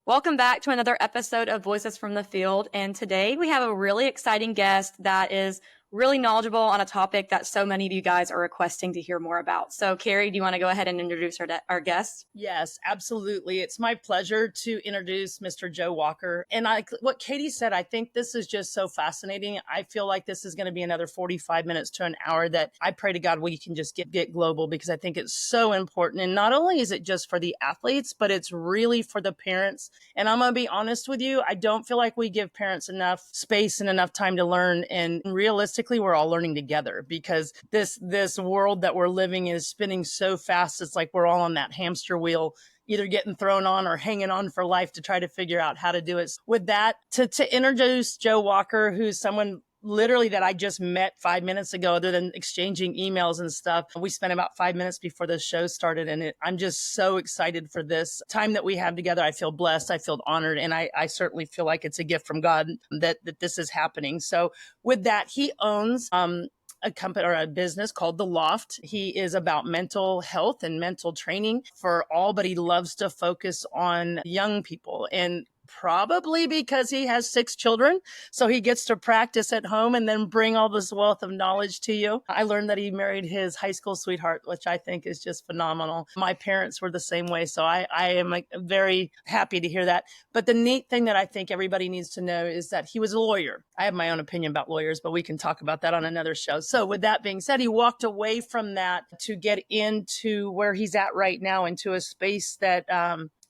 Welcome back to another episode of Voices from the Field. And today we have a really exciting guest that is really knowledgeable on a topic that so many of you guys are requesting to hear more about. So, Carrie, do you want to go ahead and introduce our guest? Yes, absolutely. It's my pleasure to introduce Mr. Joe Walker. And what Katie said, I think this is just so fascinating. I feel like this is going to be another 45 minutes to an hour that I pray to God we can just get global, because I think it's so important. And not only is it just for the athletes, but it's really for the parents. And I'm going to be honest with you, I don't feel like we give parents enough space and enough time to learn. And realistically, we're all learning together, because this world that we're living is spinning so fast. It's like we're all on that hamster wheel, either getting thrown on or hanging on for life to try to figure out how to do it. With that, to introduce Joe Walker, who's someone literally that I just met 5 minutes ago, other than exchanging emails and stuff. We spent about 5 minutes before the show started, and I'm just so excited for this time that we have together. I feel blessed. I feel honored. And I certainly feel like it's a gift from God that this is happening. So with that, he owns a company or a business called the Loft. He is about mental health and mental training for all, but he loves to focus on young people, and probably because he has 6 children. So he gets to practice at home and then bring all this wealth of knowledge to you. I learned that he married his high school sweetheart, which I think is just phenomenal. My parents were the same way. So I am very happy to hear that. But the neat thing that I think everybody needs to know is that he was a lawyer. I have my own opinion about lawyers, but we can talk about that on another show. So with that being said, he walked away from that to get into where he's at right now, into a space that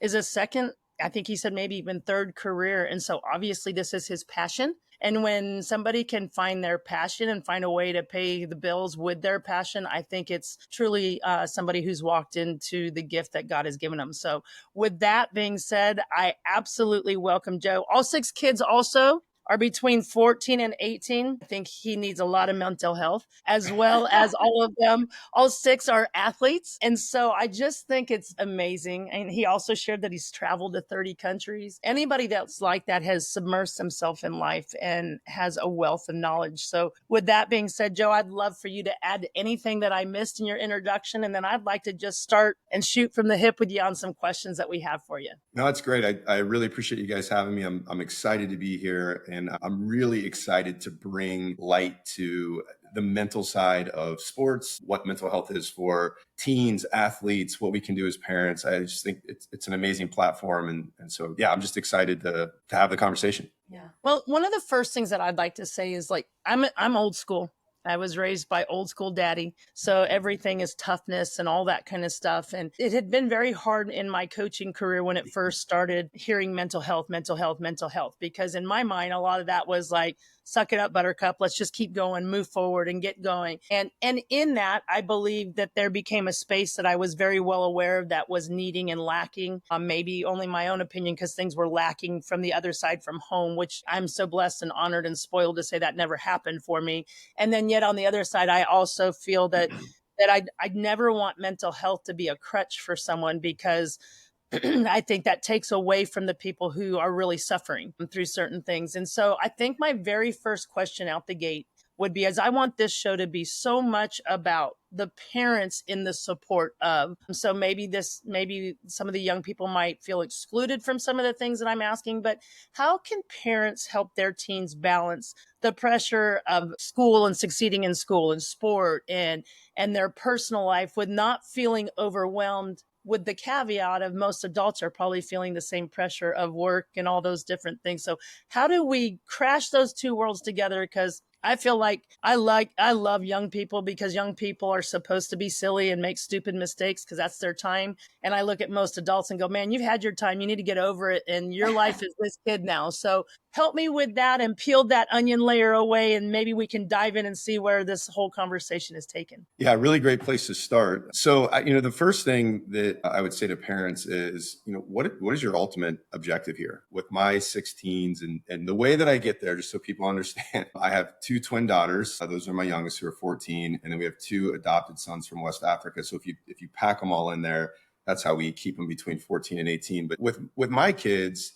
is a second, I think he said maybe even third career. And so obviously this is his passion. And when somebody can find their passion and find a way to pay the bills with their passion, I think it's truly somebody who's walked into the gift that God has given them. So with that being said, I absolutely welcome Joe. All 6 kids also are between 14 and 18. I think he needs a lot of mental health, as well as all of them. All 6 are athletes. And so I just think it's amazing. And he also shared that he's traveled to 30 countries. Anybody that's like that has submersed himself in life and has a wealth of knowledge. So with that being said, Joe, I'd love for you to add anything that I missed in your introduction. And then I'd like to just start and shoot from the hip with you on some questions that we have for you. No, it's great. I really appreciate you guys having me. I'm excited to be here, and I'm really excited to bring light to the mental side of sports, what mental health is for teens, athletes, what we can do as parents. I just think it's an amazing platform. And so, yeah, I'm just excited to have the conversation. Yeah. Well, one of the first things that I'd like to say is, like, I'm old school. I was raised by old school daddy. So everything is toughness and all that kind of stuff. And it had been very hard in my coaching career when it first started, hearing mental health, because in my mind, a lot of that was like, suck it up, buttercup. Let's just keep going, move forward and get going. And in that, I believe that there became a space that I was very well aware of that was needing and lacking, maybe only my own opinion, because things were lacking from the other side, from home, which I'm so blessed and honored and spoiled to say that never happened for me. And then yet on the other side, I also feel that I'd never want mental health to be a crutch for someone, because I think that takes away from the people who are really suffering through certain things. And so I think my very first question out the gate would be, as I want this show to be so much about the parents in the support of. So maybe some of the young people might feel excluded from some of the things that I'm asking, but how can parents help their teens balance the pressure of school and succeeding in school and sport and their personal life with not feeling overwhelmed, with the caveat of most adults are probably feeling the same pressure of work and all those different things. So how do we crash those two worlds together? Because I feel like I love young people, because young people are supposed to be silly and make stupid mistakes because that's their time. And I look at most adults and go, man, you've had your time. You need to get over it. And your life is this kid now. So help me with that and peel that onion layer away. And maybe we can dive in and see where this whole conversation is taken. Yeah, really great place to start. So, the first thing that I would say to parents is, what is your ultimate objective here? With my 16s and the way that I get there, just so people understand, I have 2 twin daughters. Those are my youngest, who are 14. And then we have 2 adopted sons from West Africa. So if you pack them all in there, that's how we keep them between 14 and 18. But with my kids,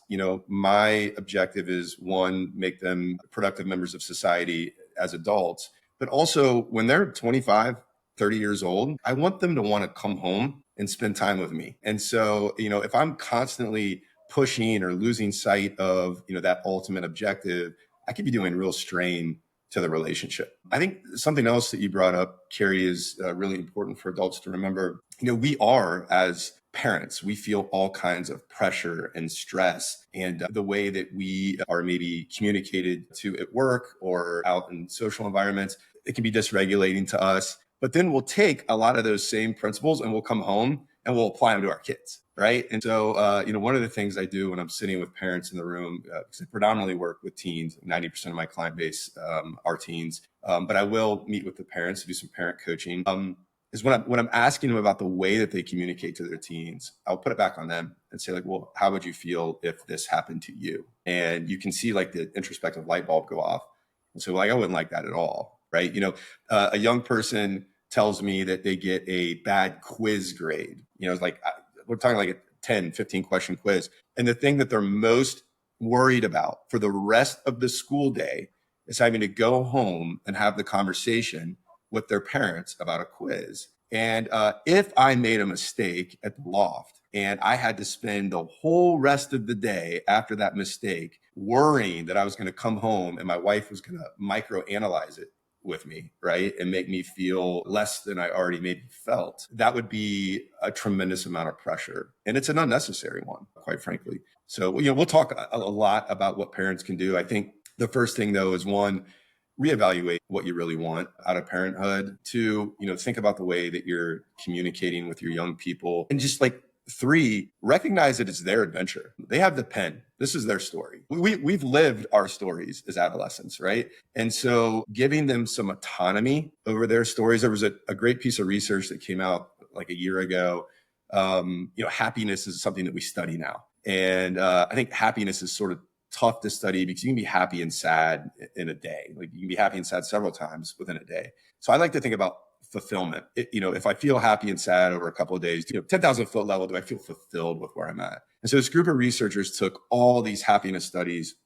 my objective is, 1, make them productive members of society as adults. But also, when they're 25, 30 years old, I want them to want to come home and spend time with me. And so, if I'm constantly pushing or losing sight of, that ultimate objective, I could be doing real strain to the relationship. I think something else that you brought up, Carrie, is really important for adults to remember. We are, as parents, we feel all kinds of pressure and stress, and the way that we are maybe communicated to at work or out in social environments, it can be dysregulating to us. But then we'll take a lot of those same principles and we'll come home and we'll apply them to our kids. Right. And so, one of the things I do when I'm sitting with parents in the room, because I predominantly work with teens, 90% of my client base are teens, but I will meet with the parents to do some parent coaching, is when I'm asking them about the way that they communicate to their teens, I'll put it back on them and say, like, well, how would you feel if this happened to you? And you can see like the introspective light bulb go off. And so like, I wouldn't like that at all. Right. A young person tells me that they get a bad quiz grade, it's like, we're talking like a 10, 15 question quiz. And the thing that they're most worried about for the rest of the school day is having to go home and have the conversation with their parents about a quiz. And if I made a mistake at the loft and I had to spend the whole rest of the day after that mistake worrying that I was going to come home and my wife was going to microanalyze it with me, right, and make me feel less than I already maybe felt, that would be a tremendous amount of pressure. And it's an unnecessary one, quite frankly. So, we'll talk a lot about what parents can do. I think the first thing, though, is one, reevaluate what you really want out of parenthood. Two, think about the way that you're communicating with your young people. And just like, three, recognize that it's their adventure. They have the pen. This is their story. We've lived our stories as adolescents, right? And so giving them some autonomy over their stories. There was a great piece of research that came out like a year ago. Happiness is something that we study now. And I think happiness is sort of tough to study because you can be happy and sad in a day. Like you can be happy and sad several times within a day. So I like to think about fulfillment. If I feel happy and sad over a couple of days, 10,000 foot level, do I feel fulfilled with where I'm at? And so this group of researchers took all these happiness studies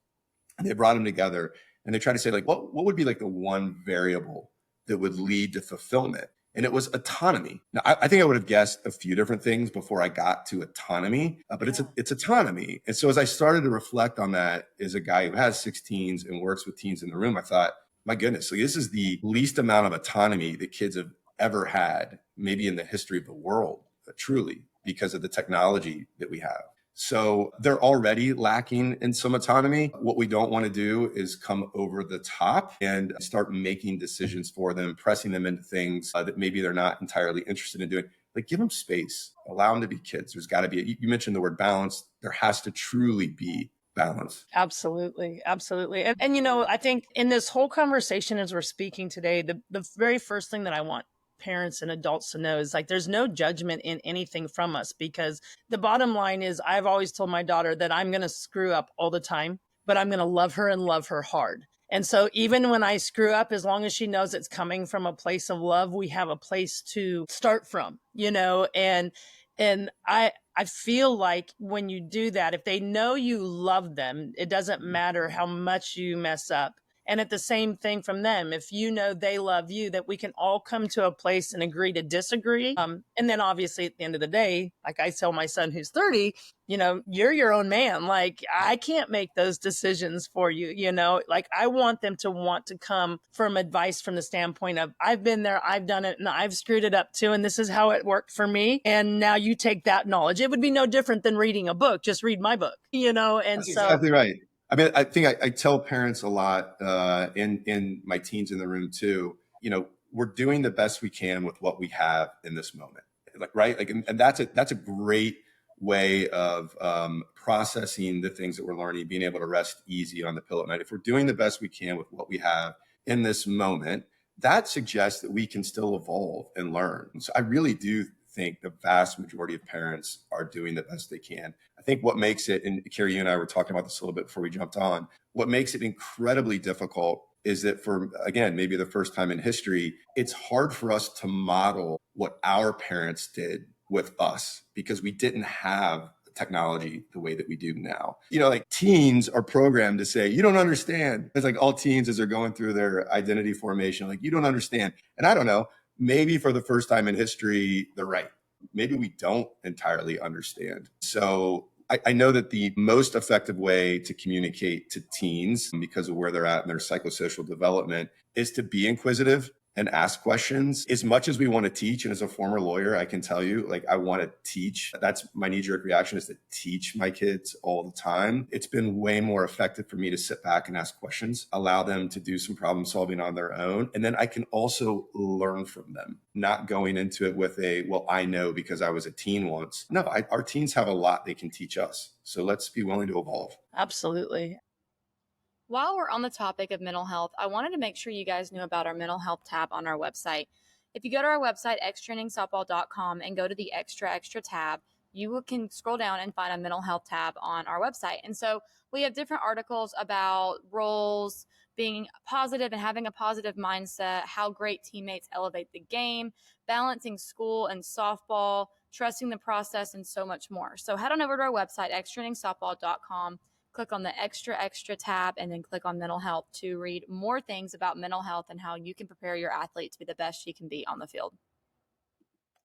and they brought them together and they tried to say, like, what would be like the one variable that would lead to fulfillment? And it was autonomy. Now, I think I would have guessed a few different things before I got to autonomy, but it's autonomy. And so as I started to reflect on that as a guy who has 6 teens and works with teens in the room, I thought, my goodness, like this is the least amount of autonomy that kids have ever had, maybe in the history of the world, truly, because of the technology that we have. So they're already lacking in some autonomy. What we don't want to do is come over the top and start making decisions for them, pressing them into things that maybe they're not entirely interested in doing. Like, give them space, allow them to be kids. There's got to be, you mentioned the word balance. There has to truly be balance. Absolutely. Absolutely. And I think in this whole conversation, as we're speaking today, the very first thing that I want parents and adults to know is like, there's no judgment in anything from us, because the bottom line is I've always told my daughter that I'm going to screw up all the time, but I'm going to love her and love her hard. And so even when I screw up, as long as she knows it's coming from a place of love, we have a place to start from, and I feel like when you do that, if they know you love them, it doesn't matter how much you mess up. And at the same thing from them, if you know they love you, that we can all come to a place and agree to disagree. And then obviously at the end of the day, like I tell my son who's 30, you're your own man. Like I can't make those decisions for you, like I want them to want to come from advice from the standpoint of I've been there, I've done it, and I've screwed it up too. And this is how it worked for me. And now you take that knowledge. It would be no different than reading a book. Just read my book, and That's exactly right. I mean, I think I tell parents a lot, in my teens in the room too, we're doing the best we can with what we have in this moment. Like, right. Like, and that's a great way of processing the things that we're learning, being able to rest easy on the pillow at night. If we're doing the best we can with what we have in this moment, that suggests that we can still evolve and learn. So I really do think the vast majority of parents are doing the best they can. I think what makes it, and Carrie, you and I were talking about this a little bit before we jumped on, what makes it incredibly difficult is that for, again, maybe the first time in history, it's hard for us to model what our parents did with us because we didn't have technology the way that we do now. Like teens are programmed to say, you don't understand. It's like all teens as they're going through their identity formation, like, you don't understand. And I don't know, maybe for the first time in history, they're right. Maybe we don't entirely understand. So I know that the most effective way to communicate to teens, because of where they're at in their psychosocial development, is to be inquisitive and ask questions. As much as we want to teach, and as a former lawyer, I can tell you, like, I want to teach. That's my knee-jerk reaction, is to teach my kids all the time. It's been way more effective for me to sit back and ask questions, allow them to do some problem solving on their own. And then I can also learn from them, not going into it with a, well, I know because I was a teen once. No, our teens have a lot they can teach us. So let's be willing to evolve. Absolutely. While we're on the topic of mental health, I wanted to make sure you guys knew about our mental health tab on our website. If you go to our website, xtrainingsoftball.com, and go to the extra tab, you can scroll down and find a mental health tab on our website. And so we have different articles about roles, being positive and having a positive mindset, how great teammates elevate the game, balancing school and softball, trusting the process, and so much more. So head on over to our website, xtrainingsoftball.com. Click on the extra tab, and then click on mental health to read more things about mental health and how you can prepare your athlete to be the best she can be on the field.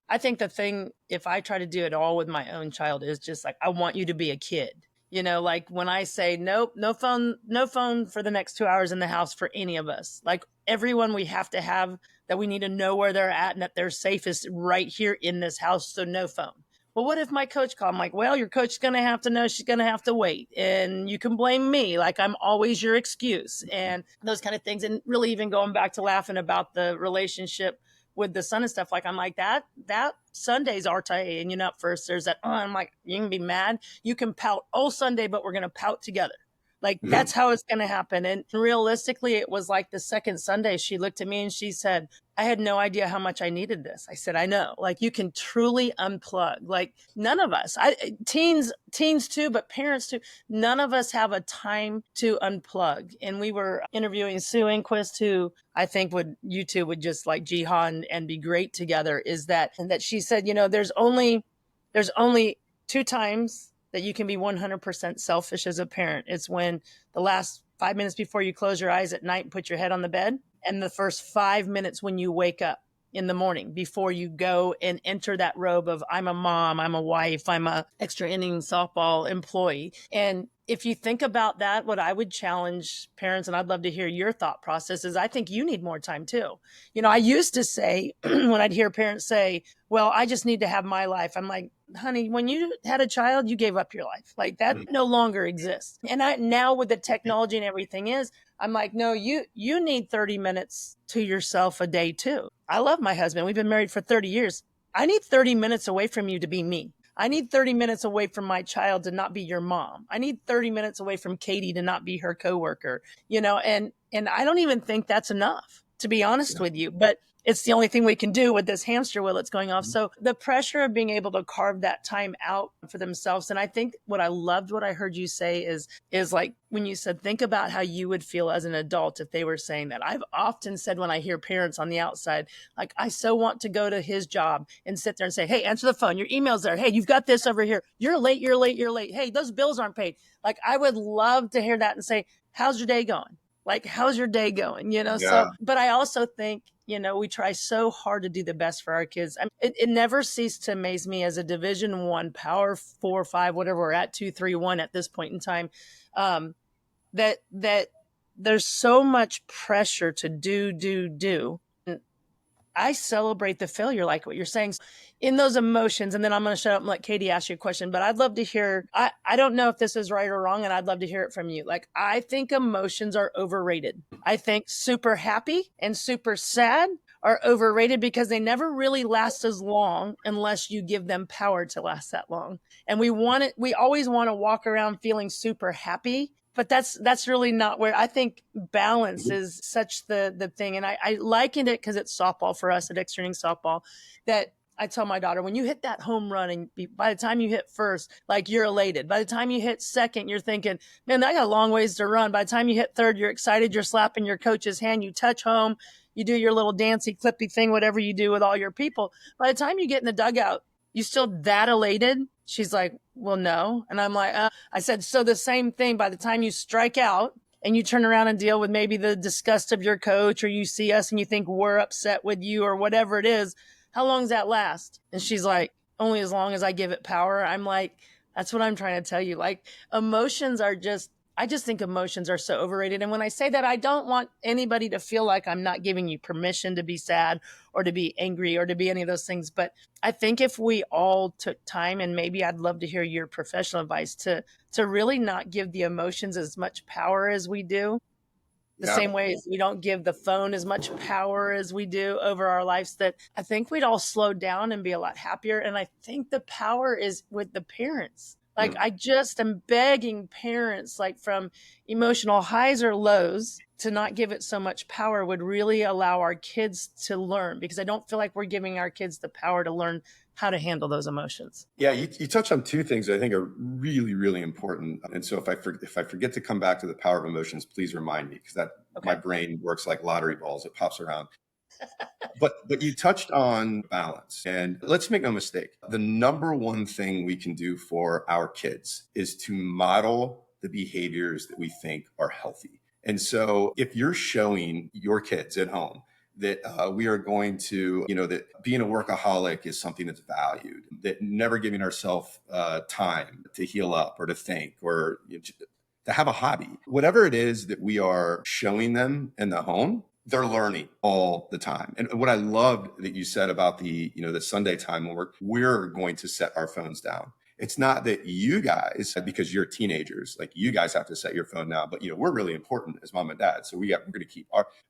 I think the thing, if I try to do it all with my own child, is just like, I want you to be a kid. Like when I say, nope, no phone for the next 2 hours in the house for any of us. Like everyone we have to have, that we need to know where they're at and that they're safe, is right here in this house. So no phone. Well, what if my coach called? I'm like, well, your coach is going to have to know, she's going to have to wait. And you can blame me. Like, I'm always your excuse, and those kind of things. And really even going back to laughing about the relationship with the son and stuff, like, I'm like, that Sunday's RTA, and up first, there's that, I'm like, you can be mad. You can pout all Sunday, but we're going to pout together. Like, that's how it's going to happen. And realistically, it was like the second Sunday, she looked at me and she said, I had no idea how much I needed this. I said, I know. Like, you can truly unplug. Like, none of us, teens too, but parents too, none of us have a time to unplug. And we were interviewing Sue Inquist, who I think you two would just like jihad and be great together, and that she said, there's only 2 times that you can be 100% selfish as a parent. It's when the last 5 minutes before you close your eyes at night and put your head on the bed, and the first 5 minutes when you wake up in the morning before you go and enter that robe of, I'm a mom, I'm a wife, I'm a extra inning softball employee. And if you think about that, what I would challenge parents, and I'd love to hear your thought process, is I think you need more time too. I used to say, when I'd hear parents say, well, I just need to have my life, I'm like, honey, when you had a child, you gave up your life. Like, that no longer exists. And now with the technology and everything I'm like, no, you need 30 minutes to yourself a day too. I love my husband. We've been married for 30 years. I need 30 minutes away from you to be me. I need 30 minutes away from my child to not be your mom. I need 30 minutes away from Katie to not be her coworker, and I don't even think that's enough, to be honest with you, but it's the only thing we can do with this hamster wheel that's going off. So the pressure of being able to carve that time out for themselves. And I think what I heard you say is like when you said, think about how you would feel as an adult if they were saying that. I've often said, when I hear parents on the outside, like, I so want to go to his job and sit there and say, hey, answer the phone. Your email's there. Hey, you've got this over here. You're late. Hey, those bills aren't paid. Like, I would love to hear that and say, how's your day going? Like, how's your day going? Yeah. So, but I also think, we try so hard to do the best for our kids. It never ceased to amaze me as a Division I, Power 4 or 5, whatever we're at, 2, 3, 1 at this point in time, that there's so much pressure to do. And I celebrate the failure, like what you're saying, in those emotions. And then I'm going to shut up and let Katie ask you a question, but I'd love to hear, I don't know if this is right or wrong, and I'd love to hear it from you. Like, I think emotions are overrated. I think super happy and super sad are overrated because they never really last as long unless you give them power to last that long. And we always want to walk around feeling super happy, but that's really not where I think balance is such the thing. And I likened it, because it's softball for us at Extra Inning Softball, that I tell my daughter, when you hit that home run, and by the time you hit first, like, you're elated. By the time you hit second, you're thinking, man, I got a long ways to run. By the time you hit third, you're excited. You're slapping your coach's hand. You touch home. You do your little dancey, clippy thing, whatever you do with all your people. By the time you get in the dugout, you still that elated? She's like, well, no. And I'm like, I said, so the same thing by the time you strike out and you turn around and deal with maybe the disgust of your coach, or you see us and you think we're upset with you, or whatever it is, how long does that last? And she's like, only as long as I give it power. I'm like, That's what I'm trying to tell you. Like emotions are just, I just think emotions are so overrated. And when I say that, I don't want anybody to feel like I'm not giving you permission to be sad or to be angry or to be any of those things. But I think if we all took time, and maybe I'd love to hear your professional advice to really not give the emotions as much power as we do. The Yeah. same way as we don't give the phone as much power as we do over our lives, that I think we'd all slow down and be a lot happier. And I think the power is with the parents. Like Mm. I just am begging parents, like from emotional highs or lows, to not give it so much power would really allow our kids to learn, because I don't feel like we're giving our kids the power to learn how to handle those emotions. Yeah, you touched on two things that I think are really, really important. And so if I forget to come back to the power of emotions, please remind me, because that my Okay. brain works like lottery balls. It pops around. But you touched on balance. And let's make no mistake. The number one thing we can do for our kids is to model the behaviors that we think are healthy. And so if you're showing your kids at home that we are going to, that being a workaholic is something that's valued, that never giving ourselves time to heal up or to think or to have a hobby, whatever it is that we are showing them in the home, they're learning all the time. And what I loved that you said about the Sunday time when we're going to set our phones down. It's not that you guys, because you're teenagers, like you guys have to set your phone down, but we're really important as mom and dad. So we're going to keep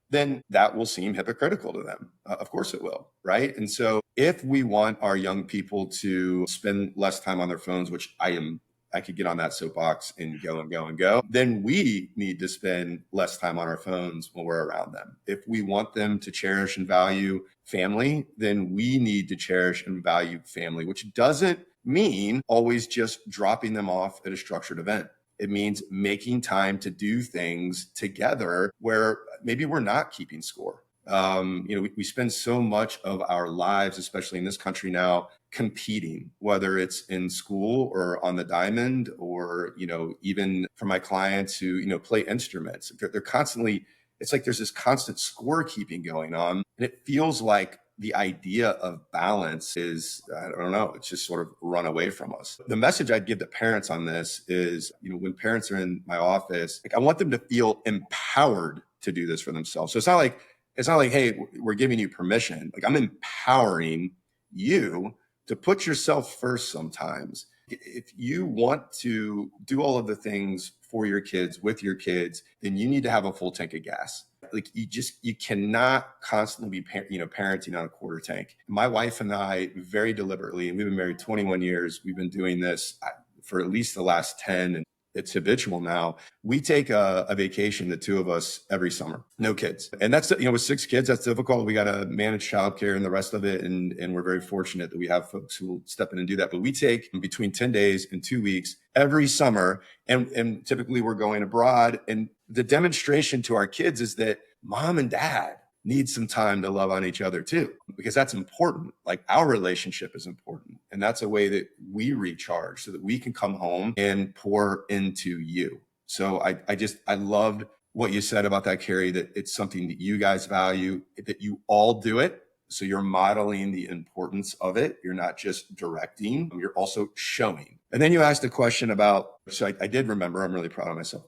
then that will seem hypocritical to them. Of course it will. Right. And so if we want our young people to spend less time on their phones, which I could get on that soapbox and go and go and go, then we need to spend less time on our phones when we're around them. If we want them to cherish and value family, then we need to cherish and value family, which doesn't mean always just dropping them off at a structured event. It means making time to do things together where maybe we're not keeping score. We spend so much of our lives, especially in this country now, competing, whether it's in school or on the diamond, or, even for my clients who, play instruments. They're constantly, it's like there's this constant scorekeeping going on. And it feels like the idea of balance is, I don't know, it's just sort of run away from us. The message I'd give to parents on this is, when parents are in my office, like I want them to feel empowered to do this for themselves. So it's not like, hey, we're giving you permission. Like I'm empowering you to put yourself first sometimes. If you want to do all of the things for your kids, with your kids, then you need to have a full tank of gas. Like you cannot constantly be, parenting on a quarter tank. My wife and I very deliberately, and we've been married 21 years. We've been doing this for at least the last 10, and it's habitual now. We take a vacation, the two of us, every summer, no kids. And that's, with 6 kids, that's difficult. We got to manage childcare and the rest of it. And we're very fortunate that we have folks who will step in and do that. But we take between 10 days and 2 weeks every summer. And typically we're going abroad. And the demonstration to our kids is that mom and dad need some time to love on each other too, because that's important. Like our relationship is important. And that's a way that we recharge so that we can come home and pour into you. So I loved what you said about that, Carrie, that it's something that you guys value, that you all do it. So you're modeling the importance of it. You're not just directing, you're also showing. And then you asked a question about, so I did remember, I'm really proud of myself.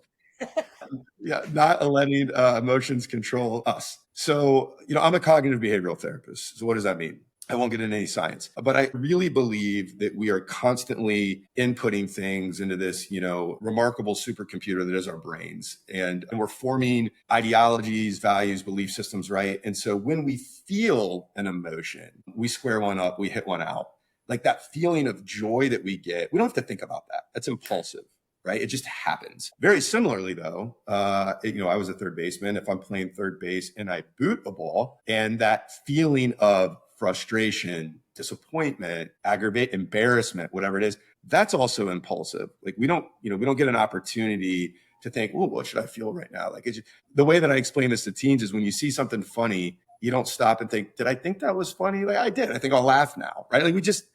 Yeah, not letting emotions control us. So, I'm a cognitive behavioral therapist. So what does that mean? I won't get into any science, but I really believe that we are constantly inputting things into this, remarkable supercomputer that is our brains. And we're forming ideologies, values, belief systems, right? And so when we feel an emotion, we square one up, we hit one out. Like that feeling of joy that we get, we don't have to think about that. That's impulsive. Right? It just happens. Very similarly, though, I was a third baseman. If I'm playing third base and I boot a ball, and that feeling of frustration, disappointment, aggravate, embarrassment, whatever it is, that's also impulsive. Like we don't get an opportunity to think, well, what should I feel right now? Like the way that I explain this to teens is when you see something funny, you don't stop and think, did I think that was funny? Like I did. I think I'll laugh now, right? Like we just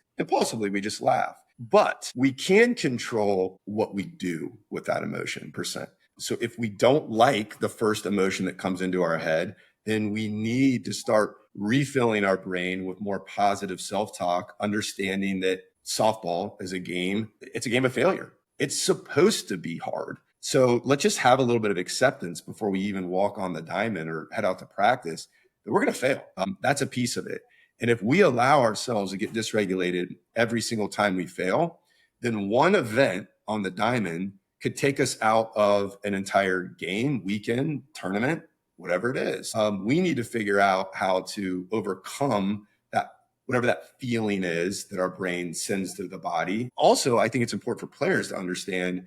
laugh. But we can control what we do with that emotion %. So if we don't like the first emotion that comes into our head, then we need to start refilling our brain with more positive self-talk, understanding that softball as a game, it's a game of failure. It's supposed to be hard. So let's just have a little bit of acceptance before we even walk on the diamond or head out to practice that we're going to fail. That's a piece of it. And if we allow ourselves to get dysregulated every single time we fail, then one event on the diamond could take us out of an entire game, weekend, tournament, whatever it is. We need to figure out how to overcome that, whatever that feeling is that our brain sends to the body. Also, I think it's important for players to understand,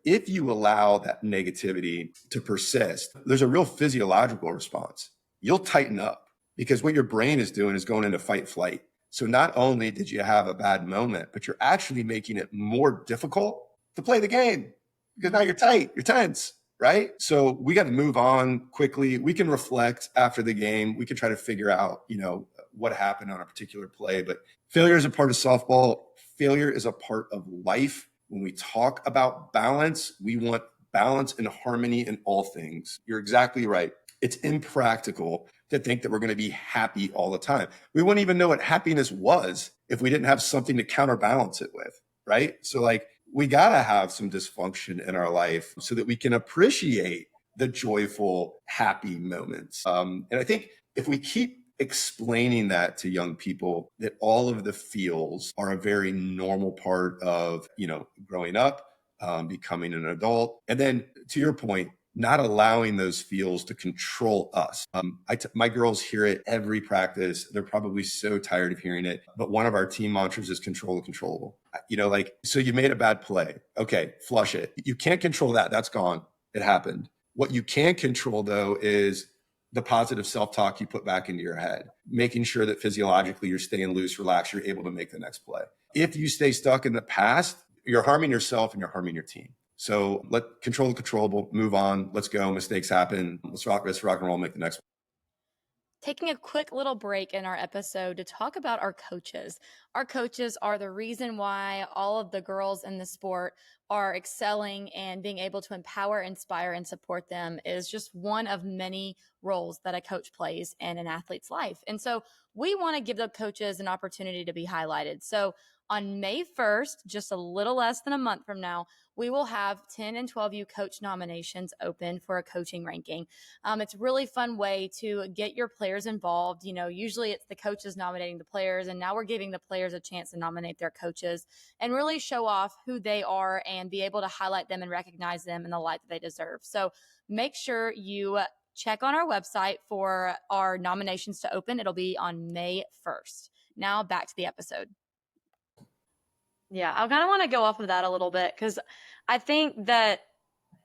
if you allow that negativity to persist, there's a real physiological response. You'll tighten up because what your brain is doing is going into fight flight. So not only did you have a bad moment, but you're actually making it more difficult to play the game because now you're tight, you're tense, right? So we got to move on quickly. We can reflect after the game. We can try to figure out, what happened on a particular play, but failure is a part of softball. Failure is a part of life. When we talk about balance, we want balance and harmony in all things. You're exactly right. It's impractical to think that we're going to be happy all the time. We wouldn't even know what happiness was if we didn't have something to counterbalance it with, right? So we got to have some dysfunction in our life so that we can appreciate the joyful, happy moments. And I think if we keep explaining that to young people, that all of the feels are a very normal part of, growing up, becoming an adult. And then to your point, not allowing those feels to control us. My girls hear it every practice. They're probably so tired of hearing it. But one of our team mantras is control the controllable. So you made a bad play. Okay, flush it. You can't control that. That's gone. It happened. What you can control, though, is the positive self-talk you put back into your head, making sure that physiologically you're staying loose, relaxed, you're able to make the next play. If you stay stuck in the past, you're harming yourself and you're harming your team. So control the controllable, move on. Let's go. Mistakes happen. Let's rock and roll, make the next one. Taking a quick little break in our episode to talk about our coaches. Our coaches are the reason why all of the girls in the sport are excelling, and being able to empower, inspire, and support them is just one of many roles that a coach plays in an athlete's life. And so we want to give the coaches an opportunity to be highlighted. So on May 1st, just a little less than a month from now, we will have 10 and 12U coach nominations open for a coaching ranking. It's a really fun way to get your players involved. Usually it's the coaches nominating the players, and now we're giving the players a chance to nominate their coaches and really show off who they are and be able to highlight them and recognize them in the light that they deserve. So make sure you check on our website for our nominations to open. It'll be on May 1st. Now back to the episode. Yeah, I kind of want to go off of that a little bit because I think that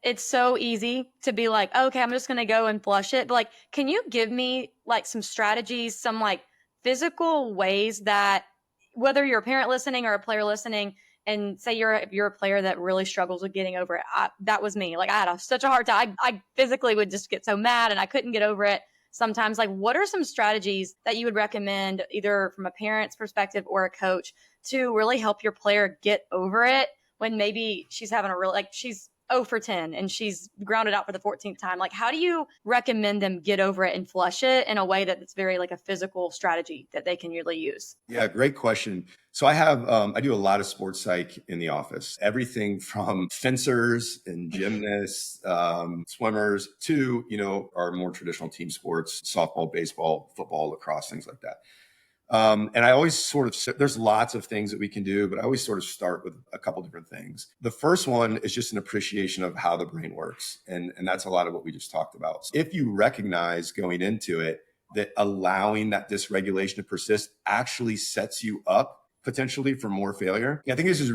it's so easy to be like, okay, I'm just going to go and flush it. But can you give me some strategies, some physical ways that, whether you're a parent listening or a player listening, and say you're a player that really struggles with getting over it. That was me. I had such a hard time. I physically would just get so mad and I couldn't get over it. Sometimes, what are some strategies that you would recommend, either from a parent's perspective or a coach, to really help your player get over it when maybe she's having a real, she's 0 for 10 and she's grounded out for the 14th time? How do you recommend them get over it and flush it in a way that it's very a physical strategy that they can really use? Yeah, great question. So I do a lot of sports psych in the office, everything from fencers and gymnasts, swimmers to, our more traditional team sports, softball, baseball, football, lacrosse, things like that. And I always there's lots of things that we can do, but I always sort of start with a couple different things. The first one is just an appreciation of how the brain works. And that's a lot of what we just talked about. So if you recognize going into it that allowing that dysregulation to persist actually sets you up potentially for more failure. I think this is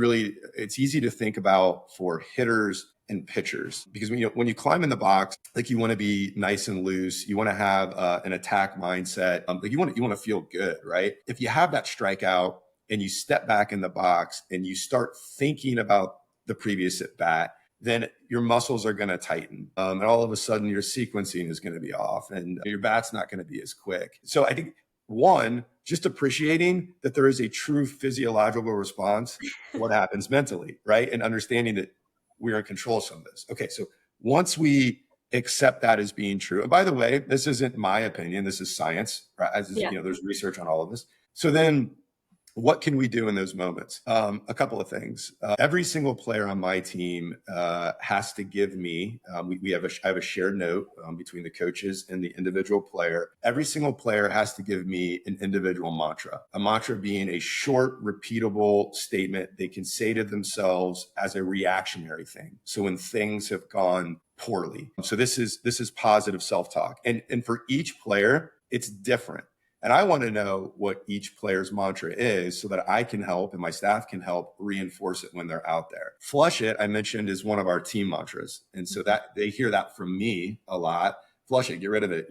it's easy to think about for hitters and pitchers, because when you climb in the box, you want to be nice and loose. You want to have an attack mindset. You want to feel good, right? If you have that strikeout and you step back in the box and you start thinking about the previous at bat, then your muscles are going to tighten. And all of a sudden your sequencing is going to be off and your bat's not going to be as quick. So I think one, just appreciating that there is a true physiological response to what happens mentally, right? And understanding that we're in control of some of this. Okay, so once we accept that as being true, and by the way, this isn't my opinion, this is science, right? There's research on all of this. So then What can we do in those moments? A couple of things. Every single player on my team has to give me, I have a shared note between the coaches and the individual player. Every single player has to give me an individual mantra, a mantra being a short, repeatable statement they can say to themselves as a reactionary thing. So when things have gone poorly. So this is positive self-talk. And for each player, it's different. And I want to know what each player's mantra is so that I can help and my staff can help reinforce it when they're out there. Flush it, I mentioned, is one of our team mantras. And so that they hear that from me a lot. Flush it, get rid of it,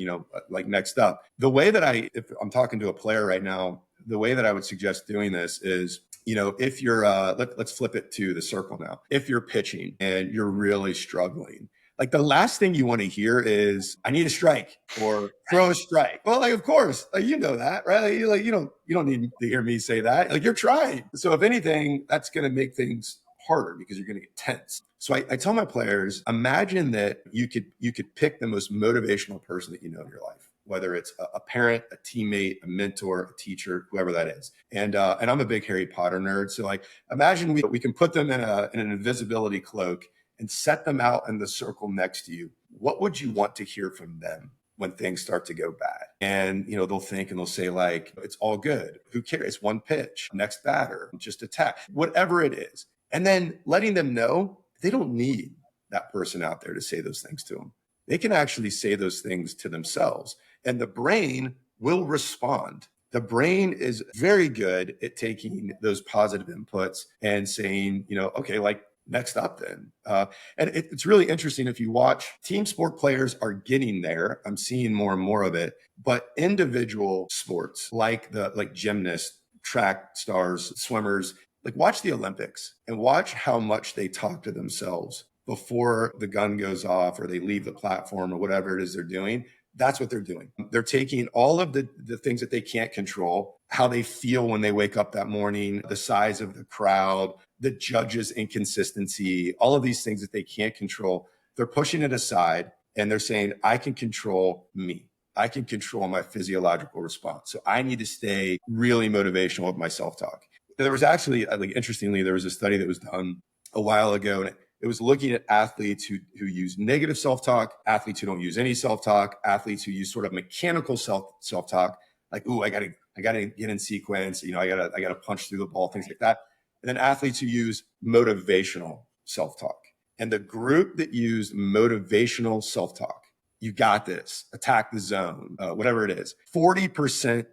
like next up. The way that if I'm talking to a player right now, the way that I would suggest doing this is, if you're, let's flip it to the circle now. If you're pitching and you're really struggling, like the last thing you want to hear is, I need a strike or throw a strike. Well, like, of course, like, that, right? You don't need to hear me say that. Like, you're trying. So if anything, that's going to make things harder because you're going to get tense. So I tell my players, imagine that you could pick the most motivational person that you know in your life, whether it's a parent, a teammate, a mentor, a teacher, whoever that is. And I'm a big Harry Potter nerd. So like, imagine we can put them in an invisibility cloak and set them out in the circle next to you. What would you want to hear from them when things start to go bad? And, they'll think and they'll say like, it's all good. Who cares? It's one pitch, next batter, just attack, whatever it is. And then letting them know they don't need that person out there to say those things to them. They can actually say those things to themselves and the brain will respond. The brain is very good at taking those positive inputs and saying, okay, like, next up then. And it's really interesting. If you watch, team sport players are getting there. I'm seeing more and more of it, but individual sports like gymnasts, track stars, swimmers, like watch the Olympics and watch how much they talk to themselves before the gun goes off or they leave the platform or whatever it is they're doing. That's what they're doing. They're taking all of the things that they can't control, how they feel when they wake up that morning, the size of the crowd, the judge's inconsistency, all of these things that they can't control. They're pushing it aside and they're saying, I can control me. I can control my physiological response. So I need to stay really motivational with my self-talk. There was actually, interestingly, there was a study that was done a while ago, and it was looking at athletes who use negative self-talk, athletes who don't use any self-talk, athletes who use sort of mechanical self-talk, like, ooh, I gotta get in sequence, I gotta punch through the ball, things like that. And then athletes who use motivational self-talk. And the group that used motivational self-talk, you got this, attack the zone, whatever it is, 40%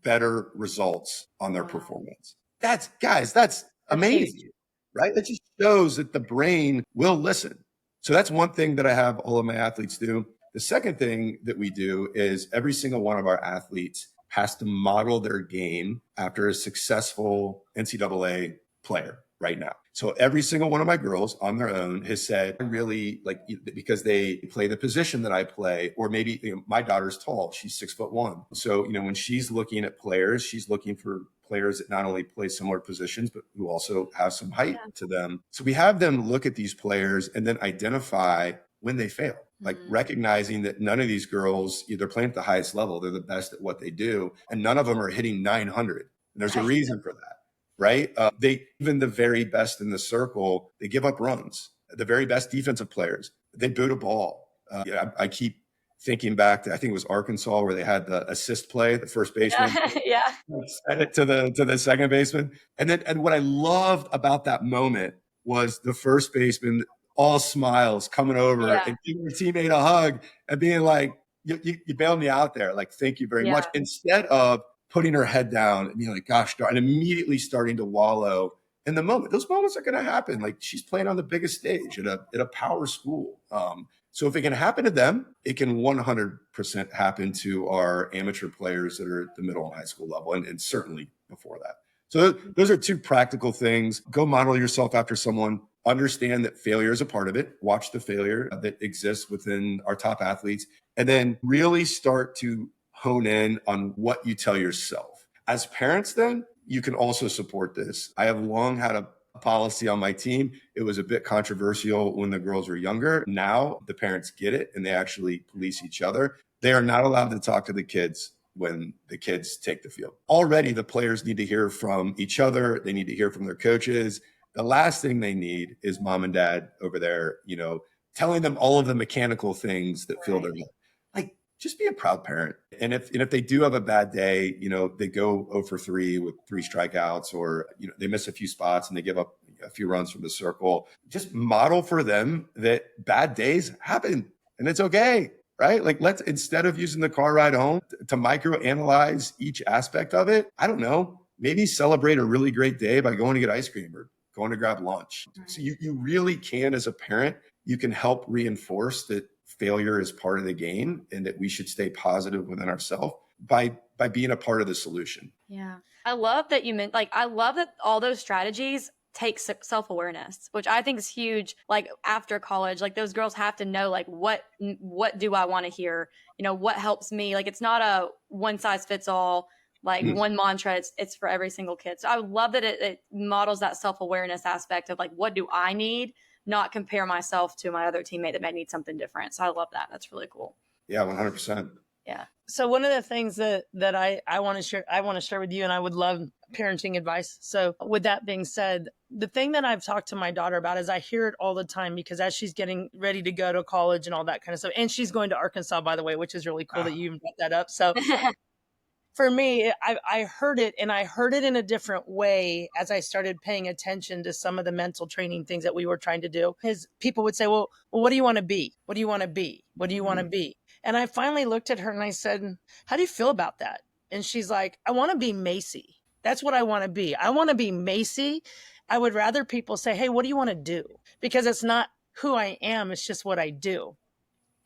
better results on their performance. That's amazing. Huge. Right? That just shows that the brain will listen. So that's one thing that I have all of my athletes do. The second thing that we do is every single one of our athletes has to model their game after a successful NCAA player right now. So every single one of my girls on their own has said, I really like, because they play the position that I play, or maybe my daughter's tall, she's 6'1". So, when she's looking at players, she's looking for players that not only play similar positions, but who also have some height to them. So we have them look at these players and then identify when they fail, like recognizing that none of these girls, they're playing at the highest level. They're the best at what they do. And none of them are hitting 900. And there's a reason for that. Right? Even the very best in the circle, they give up runs. The very best defensive players, they boot a ball. I keep thinking back to, I think it was Arkansas, where they had the assist play, the first baseman sent it to the second baseman. And what I loved about that moment was the first baseman, all smiles, coming over and giving your teammate a hug and being like, you bailed me out there. Like, thank you very much. Instead of putting her head down and being like, gosh darn, and immediately starting to wallow in the moment. Those moments are going to happen. Like, she's playing on the biggest stage at a power school. So if it can happen to them, it can 100% happen to our amateur players that are at the middle and high school level, and certainly before that. So those are two practical things. Go model yourself after someone. Understand that failure is a part of it. Watch the failure that exists within our top athletes, and then really start to hone in on what you tell yourself. As parents, then, you can also support this. I have long had a policy on my team. It was a bit controversial when the girls were younger. Now the parents get it and they actually police each other. They are not allowed to talk to the kids when the kids take the field. Already the players need to hear from each other. They need to hear from their coaches. The last thing they need is mom and dad over there, telling them all of the mechanical things that fill their life. Like, just be a proud parent. And if they do have a bad day, they go 0 for 3 with 3 strikeouts, or they miss a few spots and they give up a few runs from the circle. Just model for them that bad days happen and it's okay, right? Like, let's, instead of using the car ride home to microanalyze each aspect of it, I don't know, maybe celebrate a really great day by going to get ice cream or going to grab lunch. So you really can, as a parent, you can help reinforce that failure is part of the game and that we should stay positive within ourselves by being a part of the solution. Yeah. I love that you meant, I love that all those strategies take self-awareness, which I think is huge. Like, after college, like, those girls have to know, like, what do I want to hear? What helps me? Like, it's not a one size fits all, like one mantra. It's for every single kid. So I would love that it models that self-awareness aspect of, like, what do I need? Not compare myself to my other teammate that may need something different. So I love that. That's really cool. Yeah, 100%. Yeah. So one of the things that I want to share with you, and I would love parenting advice. So with that being said, the thing that I've talked to my daughter about is I hear it all the time, because as she's getting ready to go to college and all that kind of stuff, and she's going to Arkansas, by the way, which is really cool that you even brought that up. So for me, I heard it, and I heard it in a different way as I started paying attention to some of the mental training things that we were trying to do. His people would say, well, what do you want to be? What do you want to be? What do you want to be? And I finally looked at her and I said, how do you feel about that? And she's like, I want to be Macy. That's what I want to be. I want to be Macy. I would rather people say, hey, what do you want to do? Because it's not who I am. It's just what I do.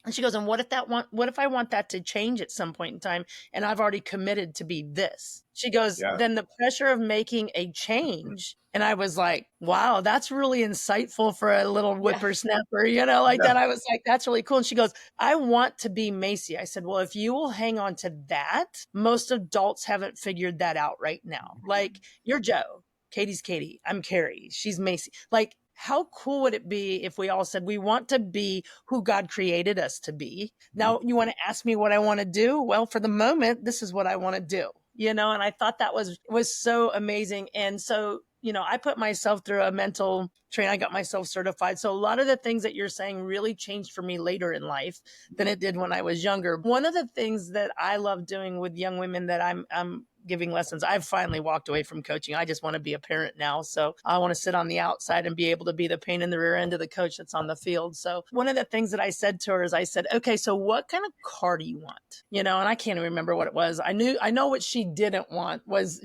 And she goes, and what if I want that to change at some point in time, and I've already committed to be this? She goes, then the pressure of making a change. And I was like, wow, that's really insightful for a little whippersnapper, that. I was like, that's really cool. And she goes, I want to be Macy. I said, well, if you will hang on to that, most adults haven't figured that out right now. Like, you're Joe, Katie's Katie, I'm Carrie, she's Macy. Like, how cool would it be if we all said we want to be who God created us to be? Now, you want to ask me what I want to do? Well, for the moment, this is what I want to do, and I thought that was so amazing. And so, I put myself through a mental training. I got myself certified. So a lot of the things that you're saying really changed for me later in life than it did when I was younger. One of the things that I love doing with young women that I'm giving lessons, I've finally walked away from coaching. I just want to be a parent now. So I want to sit on the outside and be able to be the pain in the rear end of the coach that's on the field. So one of the things that I said to her is I said, okay, so what kind of car do you want? And I can't even remember what it was. I know what she didn't want was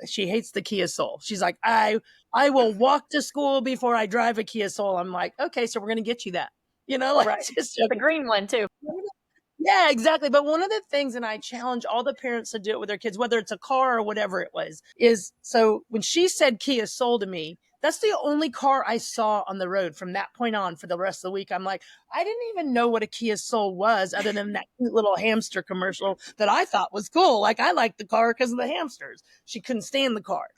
she hates the Kia Soul. She's like, I will walk to school before I drive a Kia Soul. I'm like, okay, so we're going to get you that, right. Just the green one too. Yeah, exactly. But one of the things, and I challenge all the parents to do it with their kids, whether it's a car or whatever it was, is so when she said Kia Soul to me, that's the only car I saw on the road from that point on for the rest of the week. I'm like, I didn't even know what a Kia Soul was other than that cute little hamster commercial that I thought was cool. Like, I liked the car because of the hamsters. She couldn't stand the car.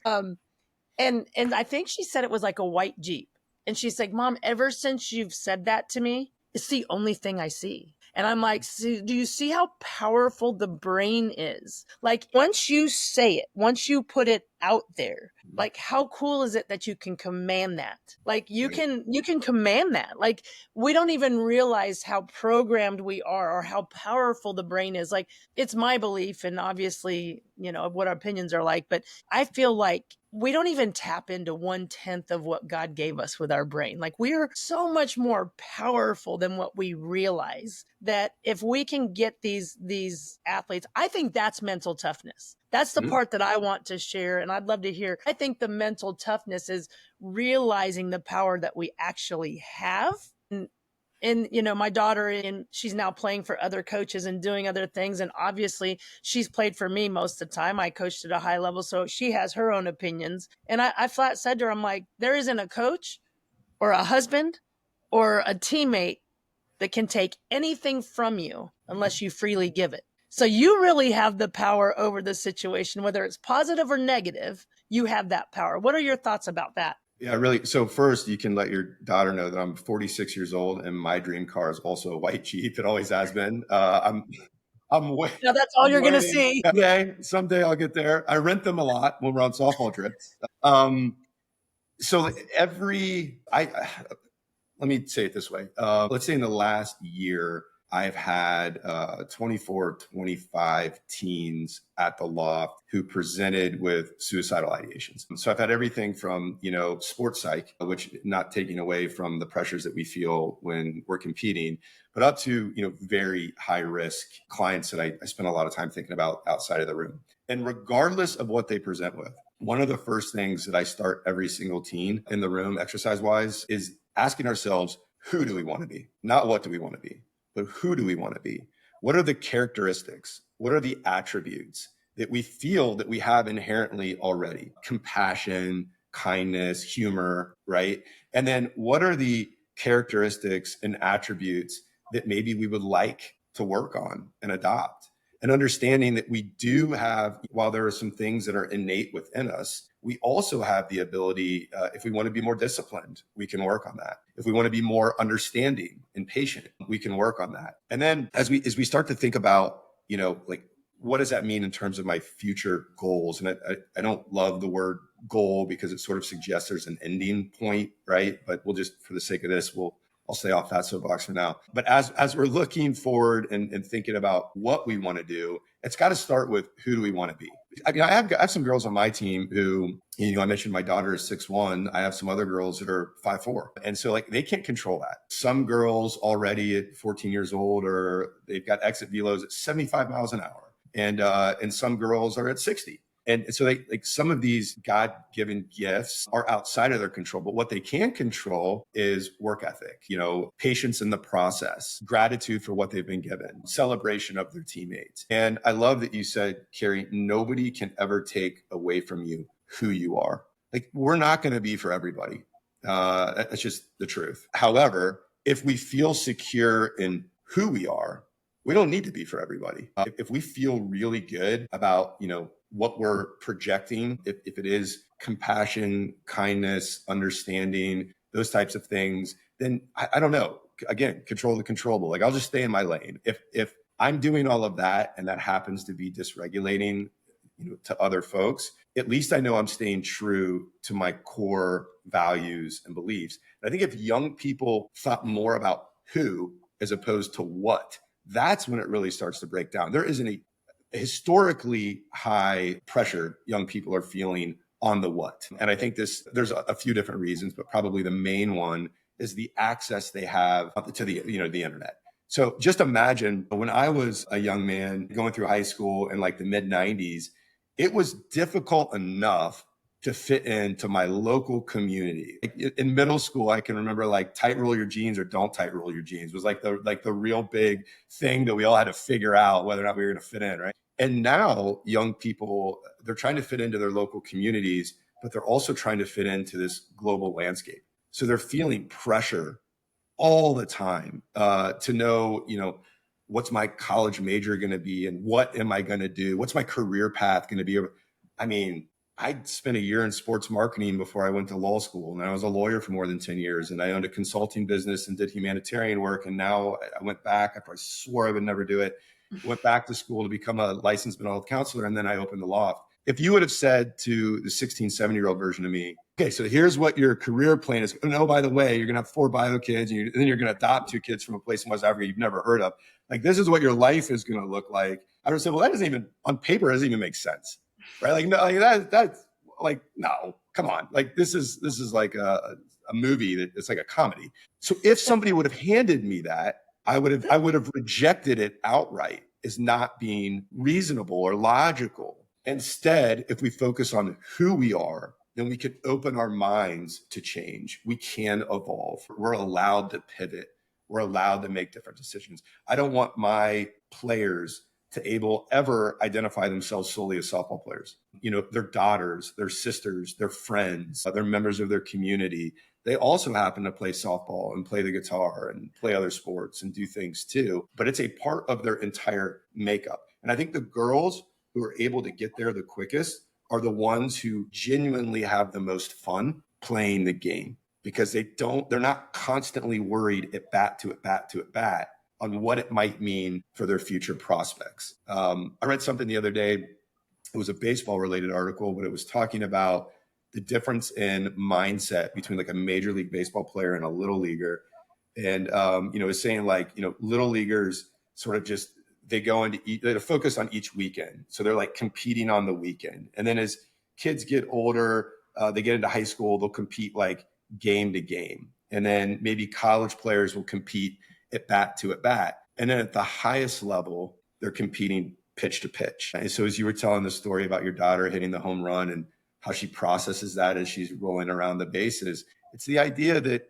And I think she said it was like a white Jeep. And she's like, Mom, ever since you've said that to me, it's the only thing I see. And I'm like, do you see how powerful the brain is? Like, once you say it, once you put it out there, like, how cool is it that you can command that? Like, you can command that. Like, we don't even realize how programmed we are or how powerful the brain is. Like, it's my belief, and obviously, what our opinions are like, but I feel like we don't even tap into 1/10 of what God gave us with our brain. Like, we are so much more powerful than what we realize, that if we can get these athletes, I think that's mental toughness. That's the part that I want to share. And I'd love to hear. I think the mental toughness is realizing the power that we actually have. And my daughter, and she's now playing for other coaches and doing other things. And obviously she's played for me most of the time. I coached at a high level. So she has her own opinions. And I flat said to her, I'm like, there isn't a coach or a husband or a teammate that can take anything from you unless you freely give it. So you really have the power over the situation, whether it's positive or negative, you have that power. What are your thoughts about that? Yeah, really. So first, you can let your daughter know that I'm 46 years old and my dream car is also a white Jeep. It always has been. I'm way, Now that's all I'm you're going to waiting. see. Someday I'll get there. I rent them a lot when we're on softball trips. Um, so let me say it this way. Let's say in the last year, I've had 24, 25 teens at the Loft who presented with suicidal ideations. So I've had everything from, sports psych, which not taking away from the pressures that we feel when we're competing, but up to, very high risk clients that I spend a lot of time thinking about outside of the room. And regardless of what they present with, one of the first things that I start every single teen in the room, exercise wise, is asking ourselves, who do we want to be? Not what do we want to be, but who do we want to be? What are the characteristics? What are the attributes that we feel that we have inherently already? Compassion, kindness, humor, right? And then what are the characteristics and attributes that maybe we would like to work on and adopt? And understanding that we do have, while there are some things that are innate within us, we also have the ability, if we want to be more disciplined, we can work on that. If we want to be more understanding and patient, we can work on that. And then as we start to think about, like, what does that mean in terms of my future goals? And I don't love the word goal because it sort of suggests there's an ending point, right? But we'll just, for the sake of this, I'll stay off that soapbox for now. But as we're looking forward and thinking about what we want to do, it's got to start with who do we want to be? I mean, I have some girls on my team who, I mentioned my daughter is 6'1". I have some other girls that are 5'4". And so they can't control that. Some girls already at 14 years old, or they've got exit velos at 75 miles an hour. And some girls are at 60. And so some of these God-given gifts are outside of their control, but what they can control is work ethic, patience in the process, gratitude for what they've been given, celebration of their teammates. And I love that you said, Carrie, nobody can ever take away from you who you are. We're not going to be for everybody. That's just the truth. However, if we feel secure in who we are, we don't need to be for everybody. If we feel really good about, what we're projecting, if it is compassion, kindness, understanding, those types of things, then I don't know. Again, control the controllable. I'll just stay in my lane. If I'm doing all of that and that happens to be dysregulating, to other folks, at least I know I'm staying true to my core values and beliefs. And I think if young people thought more about who as opposed to what, that's when it really starts to break down. There isn't a historically high pressure young people are feeling on the what. And I think there's a few different reasons, but probably the main one is the access they have to the internet. So just imagine when I was a young man going through high school in the mid 90s, it was difficult enough to fit into my local community. In middle school, I can remember tight roll your jeans or don't tight roll your jeans was the real big thing that we all had to figure out whether or not we were going to fit in, right? And now young people, they're trying to fit into their local communities, but they're also trying to fit into this global landscape. So they're feeling pressure all the time to know, what's my college major going to be and what am I going to do? What's my career path going to be? I mean, I spent a year in sports marketing before I went to law school, and I was a lawyer for more than 10 years, and I owned a consulting business and did humanitarian work. And now I went back after I swore I would never do it, went back to school to become a licensed mental health counselor, and then I opened the Loft. If you would have said to the 16, 17-year-old version of me, okay, so here's what your career plan is. And oh, by the way, you're going to have 4 bio kids, and then you're going to adopt 2 kids from a place in West Africa you've never heard of. This is what your life is going to look like. I would say, well, that doesn't even, on paper, doesn't even make sense, right? No, that's no, come on. This is like a movie it's like a comedy. So if somebody would have handed me that, I would have rejected it outright as not being reasonable or logical. Instead, if we focus on who we are, then we can open our minds to change. We can evolve. We're allowed to pivot. We're allowed to make different decisions. I don't want my players to ever identify themselves solely as softball players. Their daughters, their sisters, their friends, they're members of their community. They also happen to play softball and play the guitar and play other sports and do things too. But it's a part of their entire makeup. And I think the girls who are able to get there the quickest are the ones who genuinely have the most fun playing the game, because they're not constantly worried at bat to at bat to at bat. on what it might mean for their future prospects. I read something the other day. It was a baseball related article, but it was talking about the difference in mindset between like a major league baseball player and a little leaguer. And, it's saying like, little leaguers sort of just, they go into, they focus on each weekend. So they're like competing on the weekend. And then as kids get older, they get into high school, they'll compete like game to game. And then maybe college players will compete at bat to at bat. And then at the highest level, they're competing pitch to pitch. And so as you were telling the story about your daughter hitting the home run and how she processes that as she's rolling around the bases, it's the idea that,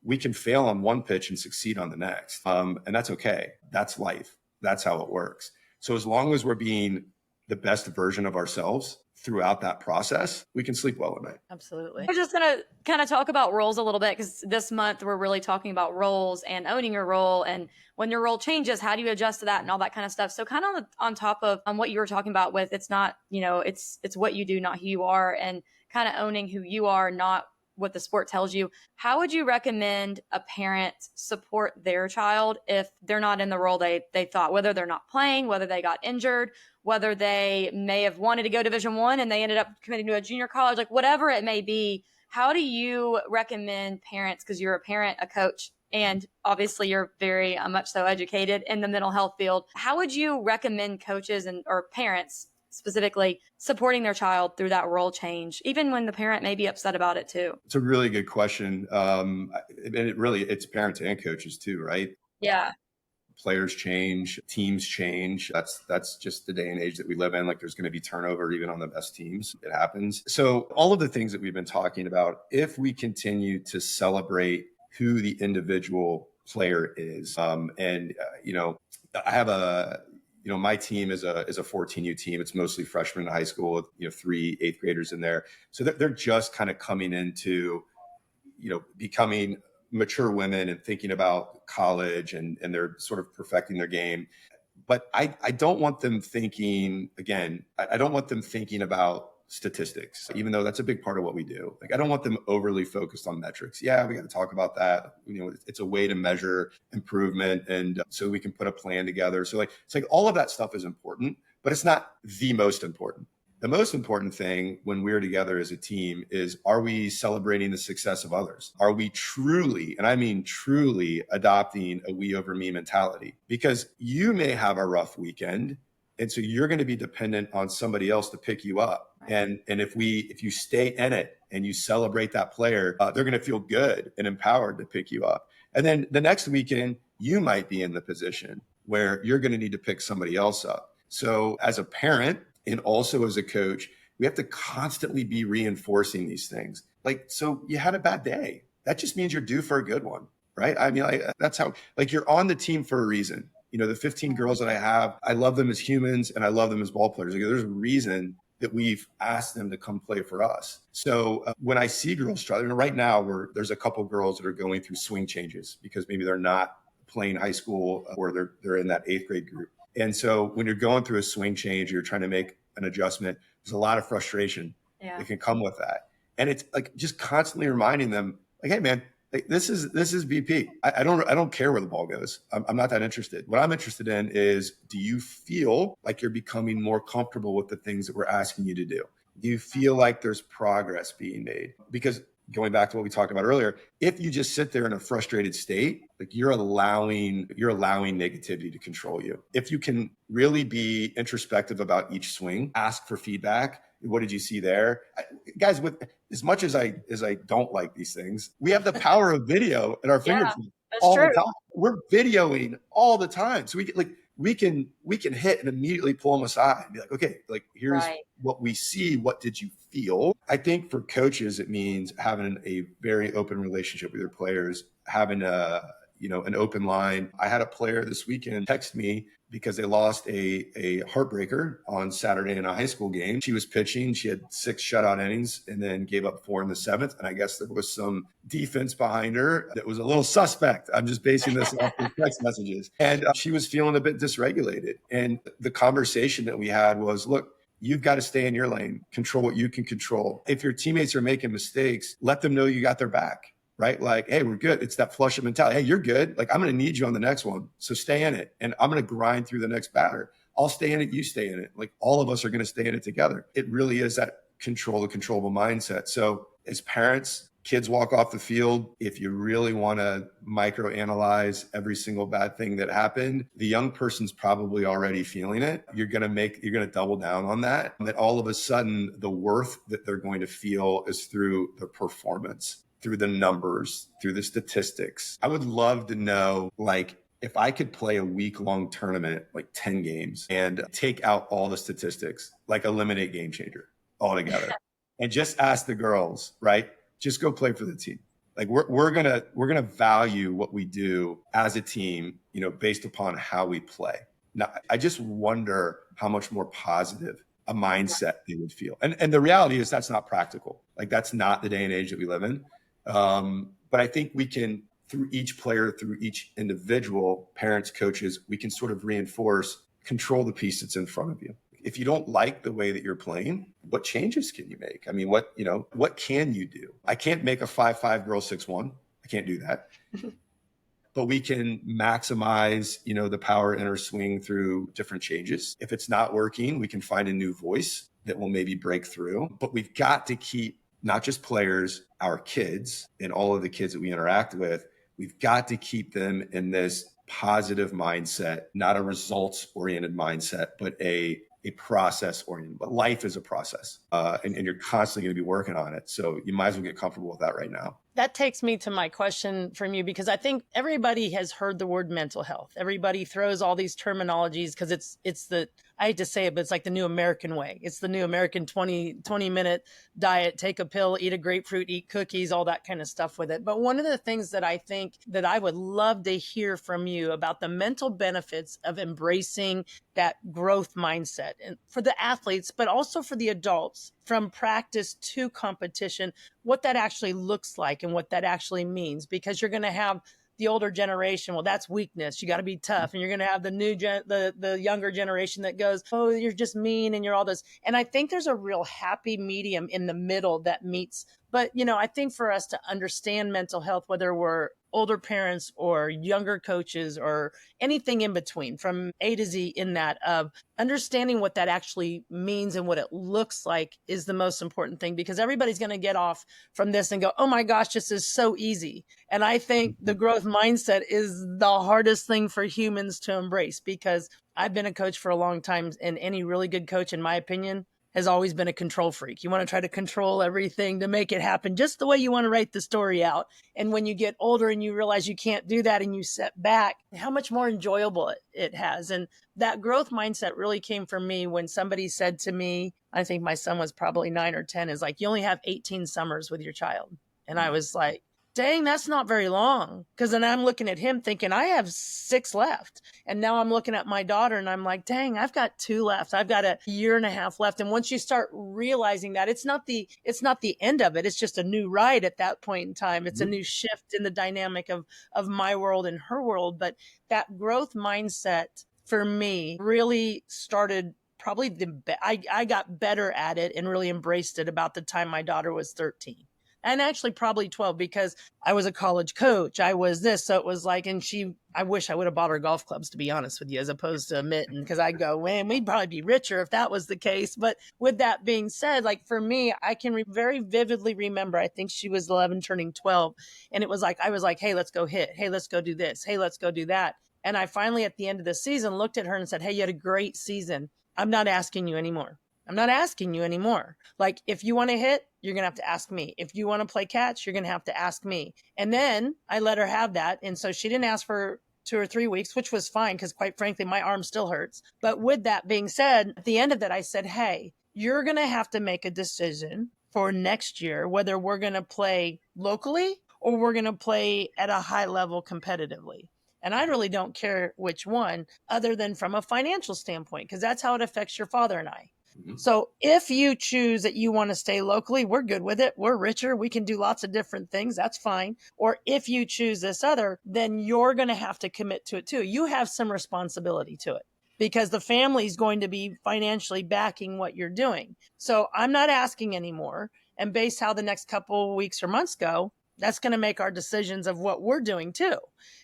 we can fail on one pitch and succeed on the next. And that's okay. That's life. That's how it works. So as long as we're being the best version of ourselves throughout that process, we can sleep well at night. Absolutely. We're just going to kind of talk about roles a little bit, because this month we're really talking about roles and owning your role. And when your role changes, how do you adjust to that and all that kind of stuff? So kind of on top of what you were talking about with, it's not, it's what you do, not who you are, and kind of owning who you are, not what the sport tells you. How would you recommend a parent support their child if they're not in the role they thought, whether they're not playing, whether they got injured, whether they may have wanted to go Division I and they ended up committing to a junior college, like whatever it may be? How do you recommend parents, because you're a parent, a coach, and obviously you're very much so educated in the mental health field, how would you recommend coaches or parents specifically supporting their child through that role change, even when the parent may be upset about it too? It's a really good question. And it's parents and coaches too, right? Yeah. Players change, teams change. That's just the day and age that we live in. Like there's going to be turnover even on the best teams. It happens. So all of the things that we've been talking about, if we continue to celebrate who the individual player is, I have my team is a 14U team. It's mostly freshmen in high school, 3 8th graders in there. So they're just kind of coming into, becoming mature women and thinking about college, and they're sort of perfecting their game. But I don't want them thinking, again, I don't want them thinking about statistics, even though that's a big part of what we do. Like, I don't want them overly focused on metrics. Yeah, we got to talk about that. It's a way to measure improvement, and so we can put a plan together. So it's like all of that stuff is important, but it's not the most important. The most important thing when we're together as a team is, are we celebrating the success of others? Are we truly, and I mean truly, adopting a we over me mentality? Because you may have a rough weekend, and so you're going to be dependent on somebody else to pick you up. And if you stay in it and you celebrate that player, they're going to feel good and empowered to pick you up. And then the next weekend, you might be in the position where you're going to need to pick somebody else up. So as a parent and also as a coach, we have to constantly be reinforcing these things. Like, so you had a bad day. That just means you're due for a good one, right? I mean, that's how, like, you're on the team for a reason. The 15 girls that I have, I love them as humans and I love them as ball players. Like, there's a reason that we've asked them to come play for us. So when I see girls struggling, right now there's a couple girls that are going through swing changes because maybe they're not playing high school or they're in that 8th grade group. And so when you're going through a swing change, you're trying to make an adjustment, there's a lot of frustration that can come with that. And it's like just constantly reminding them, like, hey man, this is BP. I don't care where the ball goes. I'm not that interested. What I'm interested in is, do you feel like you're becoming more comfortable with the things that we're asking you to do? Do you feel like there's progress being made? Because going back to what we talked about earlier, if you just sit there in a frustrated state, like you're allowing negativity to control you. If you can really be introspective about each swing, ask for feedback. What did you see there? Guys, with as much as I don't like these things, we have the power of video at our fingertips all the time. We're videoing all the time. So we can hit and immediately pull them aside and be like, okay, like here's what we see. What did you feel? I think for coaches, it means having a very open relationship with your players, having an open line. I had a player this weekend text me because they lost a heartbreaker on Saturday in a high school game. She was pitching. She had 6 shutout innings and then gave up 4 in the 7th. And I guess there was some defense behind her that was a little suspect. I'm just basing this off the text messages. And she was feeling a bit dysregulated. And the conversation that we had was, look, you've got to stay in your lane, control what you can control. If your teammates are making mistakes, let them know you got their back. right? Like, hey, we're good. It's that flush of mentality. Hey, you're good. Like, I'm going to need you on the next one. So stay in it. And I'm going to grind through the next batter. I'll stay in it. You stay in it. Like, all of us are going to stay in it together. It really is that the controllable mindset. So as parents, kids walk off the field. If you really want to microanalyze every single bad thing that happened, the young person's probably already feeling it. You're going to double down on that. And that all of a sudden, the worth that they're going to feel is through the performance, through the numbers, through the statistics. I would love to know, like, if I could play a week-long tournament, like 10 games, and take out all the statistics, like eliminate Game Changer altogether, and just ask the girls, right? Just go play for the team. Like, we're gonna value what we do as a team, based upon how we play. Now, I just wonder how much more positive a mindset they would feel. And the reality is that's not practical. Like, that's not the day and age that we live in. But I think we can, through each player, through each individual, parents, coaches, we can sort of reinforce, control the piece that's in front of you. If you don't like the way that you're playing, what changes can you make? I mean, what can you do? I can't make a 5'5" girl 6'1". I can't do that. But we can maximize, the power in her swing through different changes. If it's not working, we can find a new voice that will maybe break through. But we've got to keep not just players, our kids, and all of the kids that we interact with, we've got to keep them in this positive mindset, not a results-oriented mindset, but a process-oriented. But life is a process, and you're constantly going to be working on it. So you might as well get comfortable with that right now. That takes me to my question from you, because I think everybody has heard the word mental health. Everybody throws all these terminologies because it's I hate to say it, but it's like the new American way. It's the new American 20-minute diet, take a pill, eat a grapefruit, eat cookies, all that kind of stuff with it. But one of the things that I think that I would love to hear from you about the mental benefits of embracing that growth mindset, and for the athletes, but also for the adults, from practice to competition, what that actually looks like and what that actually means, because you're going to have the older generation. Well, that's weakness. You got to be tough. And you're going to have the younger generation that goes, oh, you're just mean and you're all this. And I think there's a real happy medium in the middle that meets. But, I think for us to understand mental health, whether we're older parents or younger coaches or anything in between, from A to Z, in that of understanding what that actually means and what it looks like, is the most important thing, because everybody's going to get off from this and go, oh my gosh, this is so easy. And I think the growth mindset is the hardest thing for humans to embrace, because I've been a coach for a long time, and any really good coach, in my opinion, has always been a control freak. You want to try to control everything to make it happen just the way you want to write the story out. And when you get older and you realize you can't do that and you set back, how much more enjoyable it has. And that growth mindset really came from me when somebody said to me, I think my son was probably 9 or 10, is like, you only have 18 summers with your child. And I was like, dang, that's not very long. Because then I'm looking at him thinking, I have 6 left. And now I'm looking at my daughter and I'm like, dang, I've got 2 left. I've got a year and a half left. And once you start realizing that, it's not the end of it. It's just a new ride at that point in time. It's a new shift in the dynamic of my world and her world. But that growth mindset for me really started probably I got better at it and really embraced it about the time my daughter was 13. And actually probably 12, because I was a college coach. I was this. So it was like, and I wish I would have bought her golf clubs, to be honest with you, as opposed to a mitten, because I go, man, we'd probably be richer if that was the case. But with that being said, like for me, I can very vividly remember, I think she was 11 turning 12. And it was like, I was like, hey, let's go hit. Hey, let's go do this. Hey, let's go do that. And I finally, at the end of the season, looked at her and said, hey, you had a great season. I'm not asking you anymore. I'm not asking you anymore. Like, if you want to hit, you're going to have to ask me. If you want to play catch, you're going to have to ask me. And then I let her have that. And so she didn't ask for 2 or 3 weeks, which was fine, because quite frankly, my arm still hurts. But with that being said, at the end of that, I said, hey, you're going to have to make a decision for next year, whether we're going to play locally or we're going to play at a high level competitively. And I really don't care which one, other than from a financial standpoint, because that's how it affects your father and I. So if you choose that you want to stay locally, we're good with it. We're richer. We can do lots of different things. That's fine. Or if you choose this other, then you're going to have to commit to it too. You have some responsibility to it, because the family is going to be financially backing what you're doing. So I'm not asking anymore. And based how the next couple of weeks or months go, That's going to make our decisions of what we're doing too.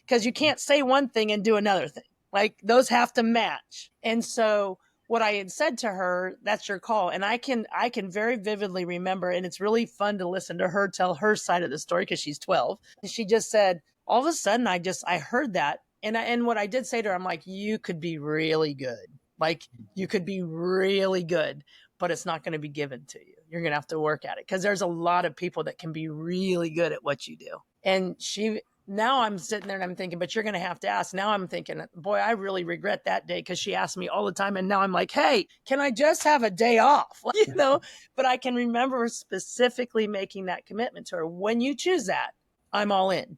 Because you can't say one thing and do another thing. Like those have to match. And so what I had said to her, that's your call. And I can very vividly remember, and it's really fun to listen to her tell her side of the story because she's 12. And she just said, all of a sudden I heard that. And what I did say to her, I'm like, you could be really good. Like you could be really good, but it's not going to be given to you. You're going to have to work at it because there's a lot of people that can be really good at what you do. And now I'm sitting there and I'm thinking, but you're going to have to ask. Now I'm thinking, boy, I really regret that day because she asked me all the time. And now I'm like, hey, can I just have a day off? But I can remember specifically making that commitment to her. When you choose that, I'm all in.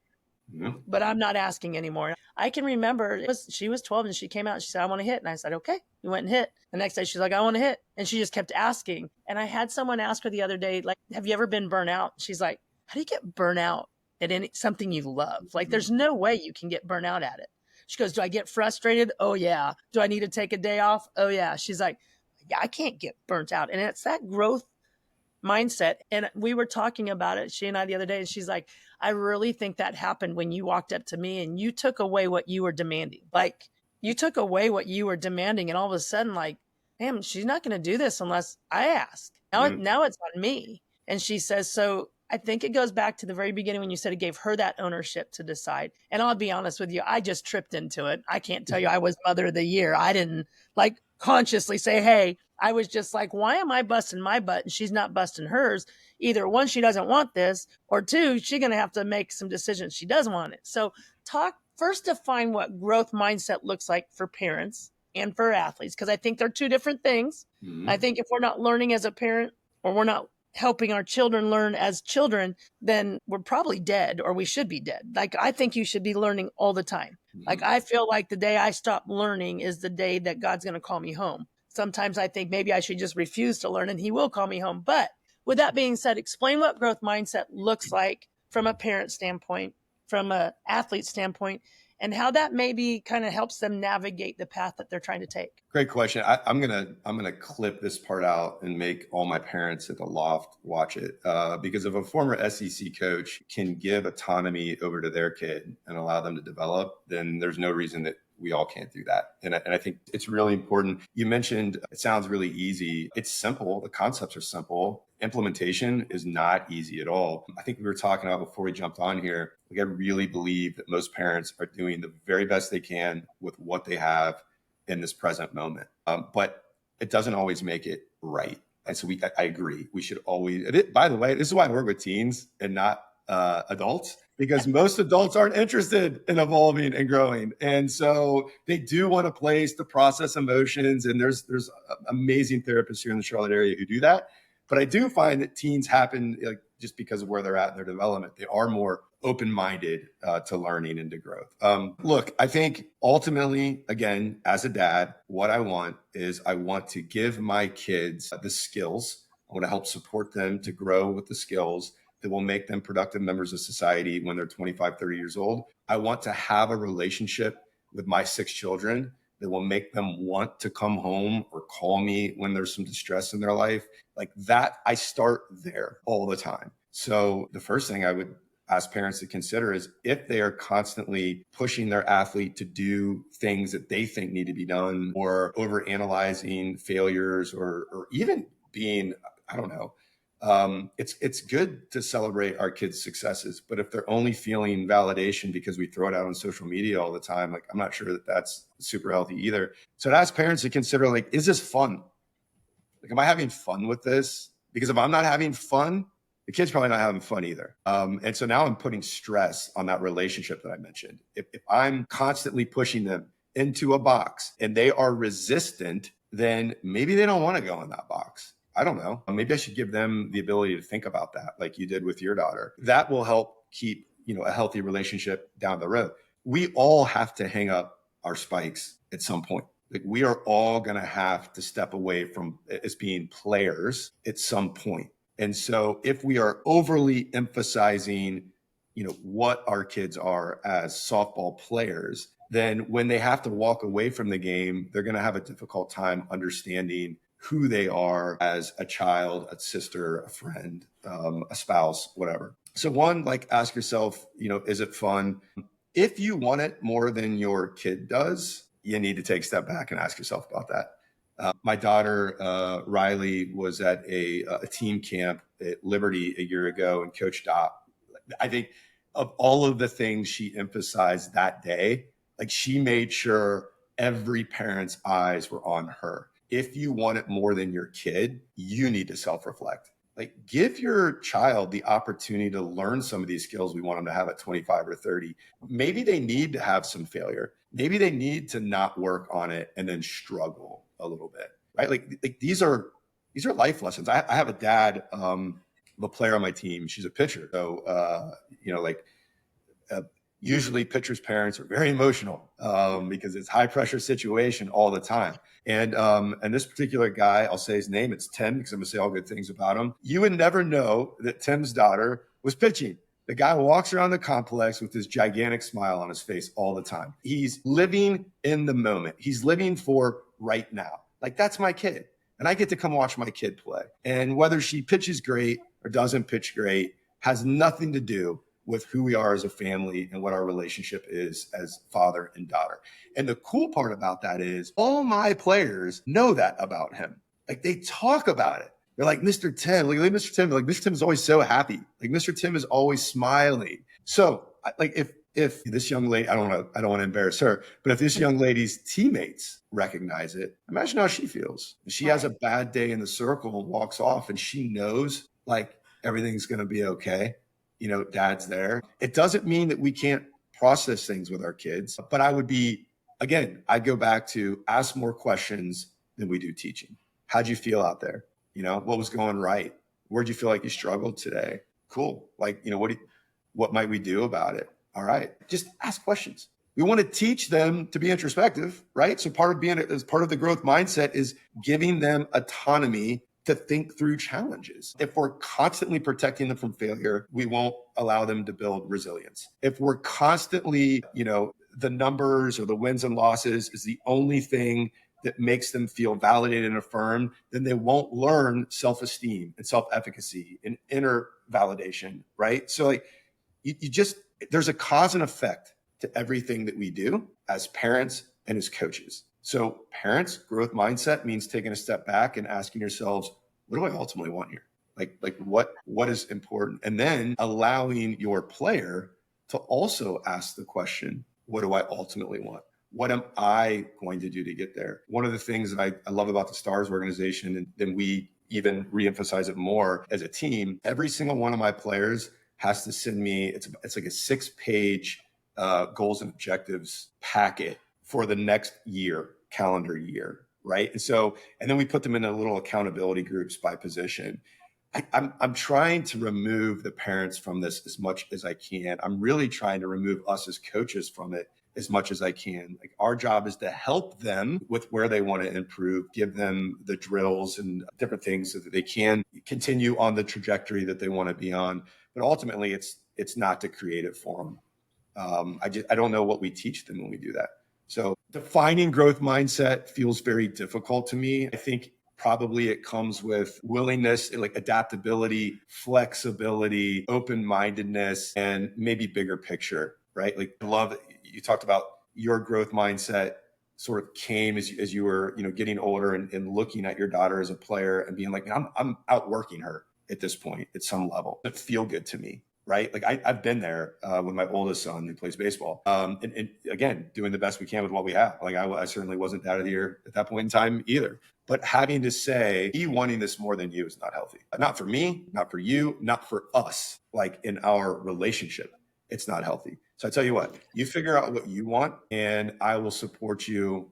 But I'm not asking anymore. I can remember she was 12 and she came out and she said, I want to hit. And I said, okay, you went and hit. The next day she's like, I want to hit. And she just kept asking. And I had someone ask her the other day, like, have you ever been burnt out? She's like, how do you get burnt out at something you love? Like, there's no way you can get burnt out at it. She goes, do I get frustrated? Oh yeah. Do I need to take a day off? Oh yeah. She's like, yeah, I can't get burnt out. And it's that growth mindset. And we were talking about it, she and I, the other day, and she's like, I really think that happened when you walked up to me and you took away what you were demanding. Like you took away what you were demanding. And all of a sudden, like, damn, she's not going to do this unless I ask. Now it's on me. And she says, so I think it goes back to the very beginning when you said it gave her that ownership to decide. And I'll be honest with you, I just tripped into it. I can't tell you I was Mother of the Year. I didn't like consciously say, hey, I was just like, why am I busting my butt and she's not busting hers? Either one, she doesn't want this, or two, she's going to have to make some decisions. She does want it. So define what growth mindset looks like for parents and for athletes, because I think they're two different things. I think if we're not learning as a parent or we're not helping our children learn as children, then we're probably dead, or we should be dead. Like, I think you should be learning all the time. Like, I feel like the day I stop learning is the day that God's going to call me home. Sometimes I think maybe I should just refuse to learn and he will call me home. But with that being said, explain what growth mindset looks like from a parent standpoint, from an athlete standpoint, and how that maybe kind of helps them navigate the path that they're trying to take. Great question. I'm gonna clip this part out and make all my parents at the Loft watch it, because if a former SEC coach can give autonomy over to their kid and allow them to develop, then there's no reason that we all can't do that. And I think it's really important. You mentioned it sounds really easy. It's simple. The concepts are simple. Implementation is not easy at all. I think we were talking about before we jumped on here. Like, I really believe that most parents are doing the very best they can with what they have in this present moment. But it doesn't always make it right. And so I agree. We should always, by the way, this is why I work with teens and not adults, because most adults aren't interested in evolving and growing. And so they do want a place to process emotions. And there's amazing therapists here in the Charlotte area who do that. But I do find that teens happen, like, just because of where they're at in their development. They are more open-minded to learning and to growth. Look, I think ultimately, again, as a dad, what I want is I want to give my kids the skills. I want to help support them to grow with the skills that will make them productive members of society when they're 25, 30 years old. I want to have a relationship with my 6 children that will make them want to come home or call me when there's some distress in their life. Like that, I start there all the time. So the first thing I would ask parents to consider is, if they are constantly pushing their athlete to do things that they think need to be done, or overanalyzing failures, or even being, I don't know, it's good to celebrate our kids' successes, but if they're only feeling validation because we throw it out on social media all the time, like, I'm not sure that that's super healthy either. So I'd ask parents to consider, like, is this fun? Like, am I having fun with this? Because if I'm not having fun, the kid's probably not having fun either. And so now I'm putting stress on that relationship that I mentioned. If I'm constantly pushing them into a box and they are resistant, then maybe they don't want to go in that box. I don't know. Maybe I should give them the ability to think about that, like you did with your daughter. That will help keep, a healthy relationship down the road. We all have to hang up our spikes at some point. Like, we are all going to have to step away from as being players at some point. And so if we are overly emphasizing, what our kids are as softball players, then when they have to walk away from the game, they're going to have a difficult time understanding who they are as a child, a sister, a friend, a spouse, whatever. So one, like ask yourself, is it fun? If you want it more than your kid does, you need to take a step back and ask yourself about that. My daughter, Riley, was at a team camp at Liberty a year ago, and Coach Dopp, I think of all of the things she emphasized that day, like she made sure every parent's eyes were on her. If you want it more than your kid, you need to self-reflect. Like give your child the opportunity to learn some of these skills we want them to have at 25 or 30. Maybe they need to have some failure. Maybe they need to not work on it and then struggle a little bit, right? Like these are life lessons. I have a dad, a player on my team. She's a pitcher. So, uh, usually pitchers' parents are very emotional because it's high pressure situation all the time. And this particular guy, I'll say his name, it's Tim, because I'm gonna say all good things about him. You would never know that Tim's daughter was pitching. The guy walks around the complex with this gigantic smile on his face all the time. He's living in the moment. He's living for right now. Like that's my kid. And I get to come watch my kid play. And whether she pitches great or doesn't pitch great has nothing to do with who we are as a family and what our relationship is as father and daughter. And the cool part about that is all my players know that about him. Like they talk about it. They're like, Mr. Tim, like Mr. Tim, like Mr. Tim is always so happy. Like Mr. Tim is always smiling. So like if this young lady, I don't want to embarrass her, but if this young lady's teammates recognize it, imagine how she feels. If she has a bad day in the circle and walks off and she knows like everything's going to be okay. Dad's there. It doesn't mean that we can't process things with our kids, but I'd go back to ask more questions than we do teaching. How'd you feel out there? What was going right? Where'd you feel like you struggled today? Cool. Like, what might we do about it? All right. Just ask questions. We want to teach them to be introspective, right? So part of the growth mindset is giving them autonomy to think through challenges. If we're constantly protecting them from failure, we won't allow them to build resilience. If we're constantly, the numbers or the wins and losses is the only thing that makes them feel validated and affirmed, then they won't learn self-esteem and self-efficacy and inner validation, right? So like there's a cause and effect to everything that we do as parents and as coaches. So parents, growth mindset means taking a step back and asking yourselves, what do I ultimately want here? Like what is important? And then allowing your player to also ask the question, what do I ultimately want? What am I going to do to get there? One of the things that I love about the STARS organization, and then we even reemphasize it more as a team, every single one of my players has to send me, it's like a 6-page goals and objectives packet for the next calendar year, right? And then we put them in little accountability groups by position. I'm trying to remove the parents from this as much as I can. I'm really trying to remove us as coaches from it as much as I can. Like our job is to help them with where they want to improve, give them the drills and different things so that they can continue on the trajectory that they want to be on. But ultimately, it's not to create it for them. I don't know what we teach them when we do that. So defining growth mindset feels very difficult to me. I think probably it comes with willingness, like adaptability, flexibility, open-mindedness, and maybe bigger picture, right? Like I love you talked about your growth mindset sort of came as you were, getting older and looking at your daughter as a player and being like, I'm outworking her at this point at some level. It feel good to me. Right? Like I've been there with my oldest son who plays baseball. And again, doing the best we can with what we have. Like I certainly wasn't dad of the year at that point in time either. But having to say, he wanting this more than you is not healthy. Not for me, not for you, not for us. Like in our relationship, it's not healthy. So I tell you what, you figure out what you want and I will support you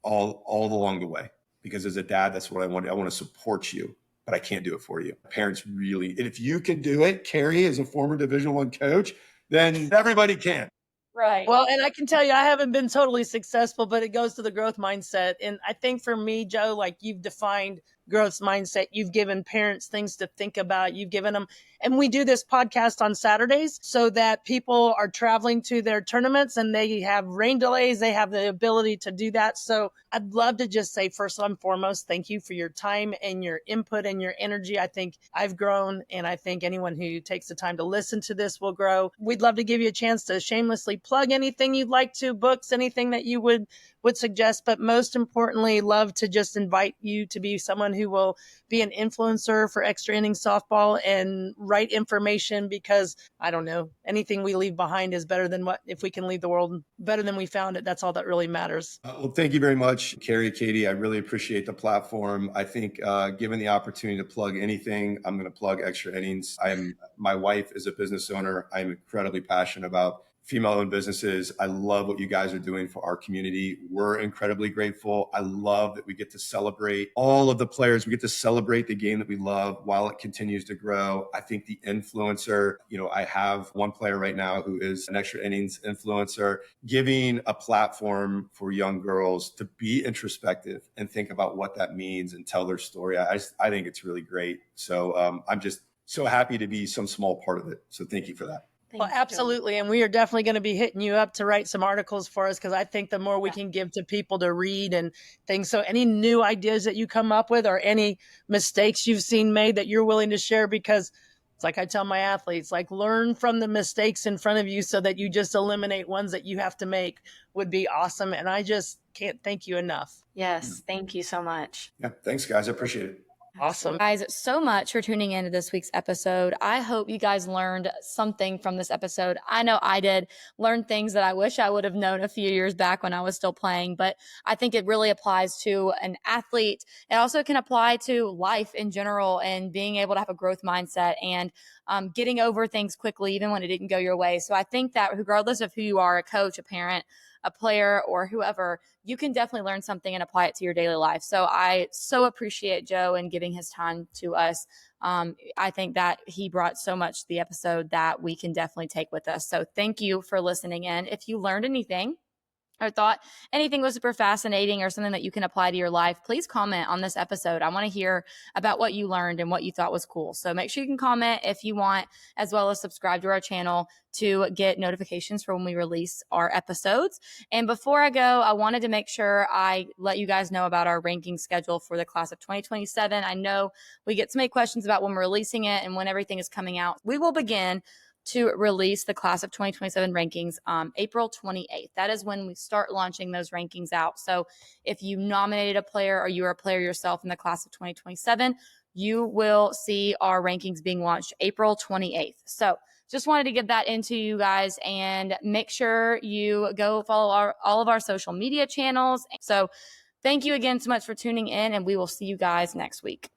all along the way. Because as a dad, that's what I want. I want to support you, but I can't do it for you. Parents really, and if you can do it, Carrie, as a former Division I coach, then everybody can. Right. Well, and I can tell you, I haven't been totally successful, but it goes to the growth mindset. And I think for me, Joe, like you've defined growth mindset. You've given parents things to think about. You've given them, and we do this podcast on Saturdays so that people are traveling to their tournaments and they have rain delays. They have the ability to do that. So I'd love to just say, first and foremost, thank you for your time and your input and your energy. I think I've grown, and I think anyone who takes the time to listen to this will grow. We'd love to give you a chance to shamelessly plug anything you'd like to, books, anything that you would suggest, but most importantly, love to just invite you to be someone who will be an influencer for extra innings softball and write information, because I don't know, anything we leave behind is better than what, if we can leave the world better than we found it, that's all that really matters. Well, thank you very much, Carrie, Katie. I really appreciate the platform. I think given the opportunity to plug anything, I'm going to plug extra innings. My wife is a business owner. I'm incredibly passionate about female-owned businesses. I love what you guys are doing for our community. We're incredibly grateful. I love that we get to celebrate all of the players. We get to celebrate the game that we love while it continues to grow. I think the influencer, I have one player right now who is an extra innings influencer, giving a platform for young girls to be introspective and think about what that means and tell their story. I think it's really great. So I'm just so happy to be some small part of it. So thank you for that. Well, absolutely. And we are definitely going to be hitting you up to write some articles for us, because I think the more we can give to people to read and things. So any new ideas that you come up with, or any mistakes you've seen made that you're willing to share, because it's like I tell my athletes, like, learn from the mistakes in front of you so that you just eliminate ones that you have to make, would be awesome. And I just can't thank you enough. Yes. Thank you so much. Yeah. Thanks, guys. I appreciate it. Awesome. Guys, so much for tuning into this week's episode. I hope you guys learned something from this episode. I know I did learn things that I wish I would have known a few years back when I was still playing, but I think it really applies to an athlete. It also can apply to life in general, and being able to have a growth mindset and getting over things quickly, even when it didn't go your way. So I think that regardless of who you are, a coach, a parent, a player, or whoever, you can definitely learn something and apply it to your daily life. So I so appreciate Joe and giving his time to us. I think that he brought so much to the episode that we can definitely take with us. So thank you for listening in. If you learned anything or thought anything was super fascinating or something that you can apply to your life, please comment on this episode. I want to hear about what you learned and what you thought was cool. So make sure you can comment if you want, as well as subscribe to our channel to get notifications for when we release our episodes. And before I go, I wanted to make sure I let you guys know about our ranking schedule for the class of 2027. I know we get so many questions about when we're releasing it and when everything is coming out. We will begin to release the class of 2027 rankings April 28th. That is when we start launching those rankings out. So if you nominated a player or you're a player yourself in the class of 2027, you will see our rankings being launched April 28th. So just wanted to get that into you guys, and make sure you go follow all of our social media channels. So thank you again so much for tuning in, and we will see you guys next week.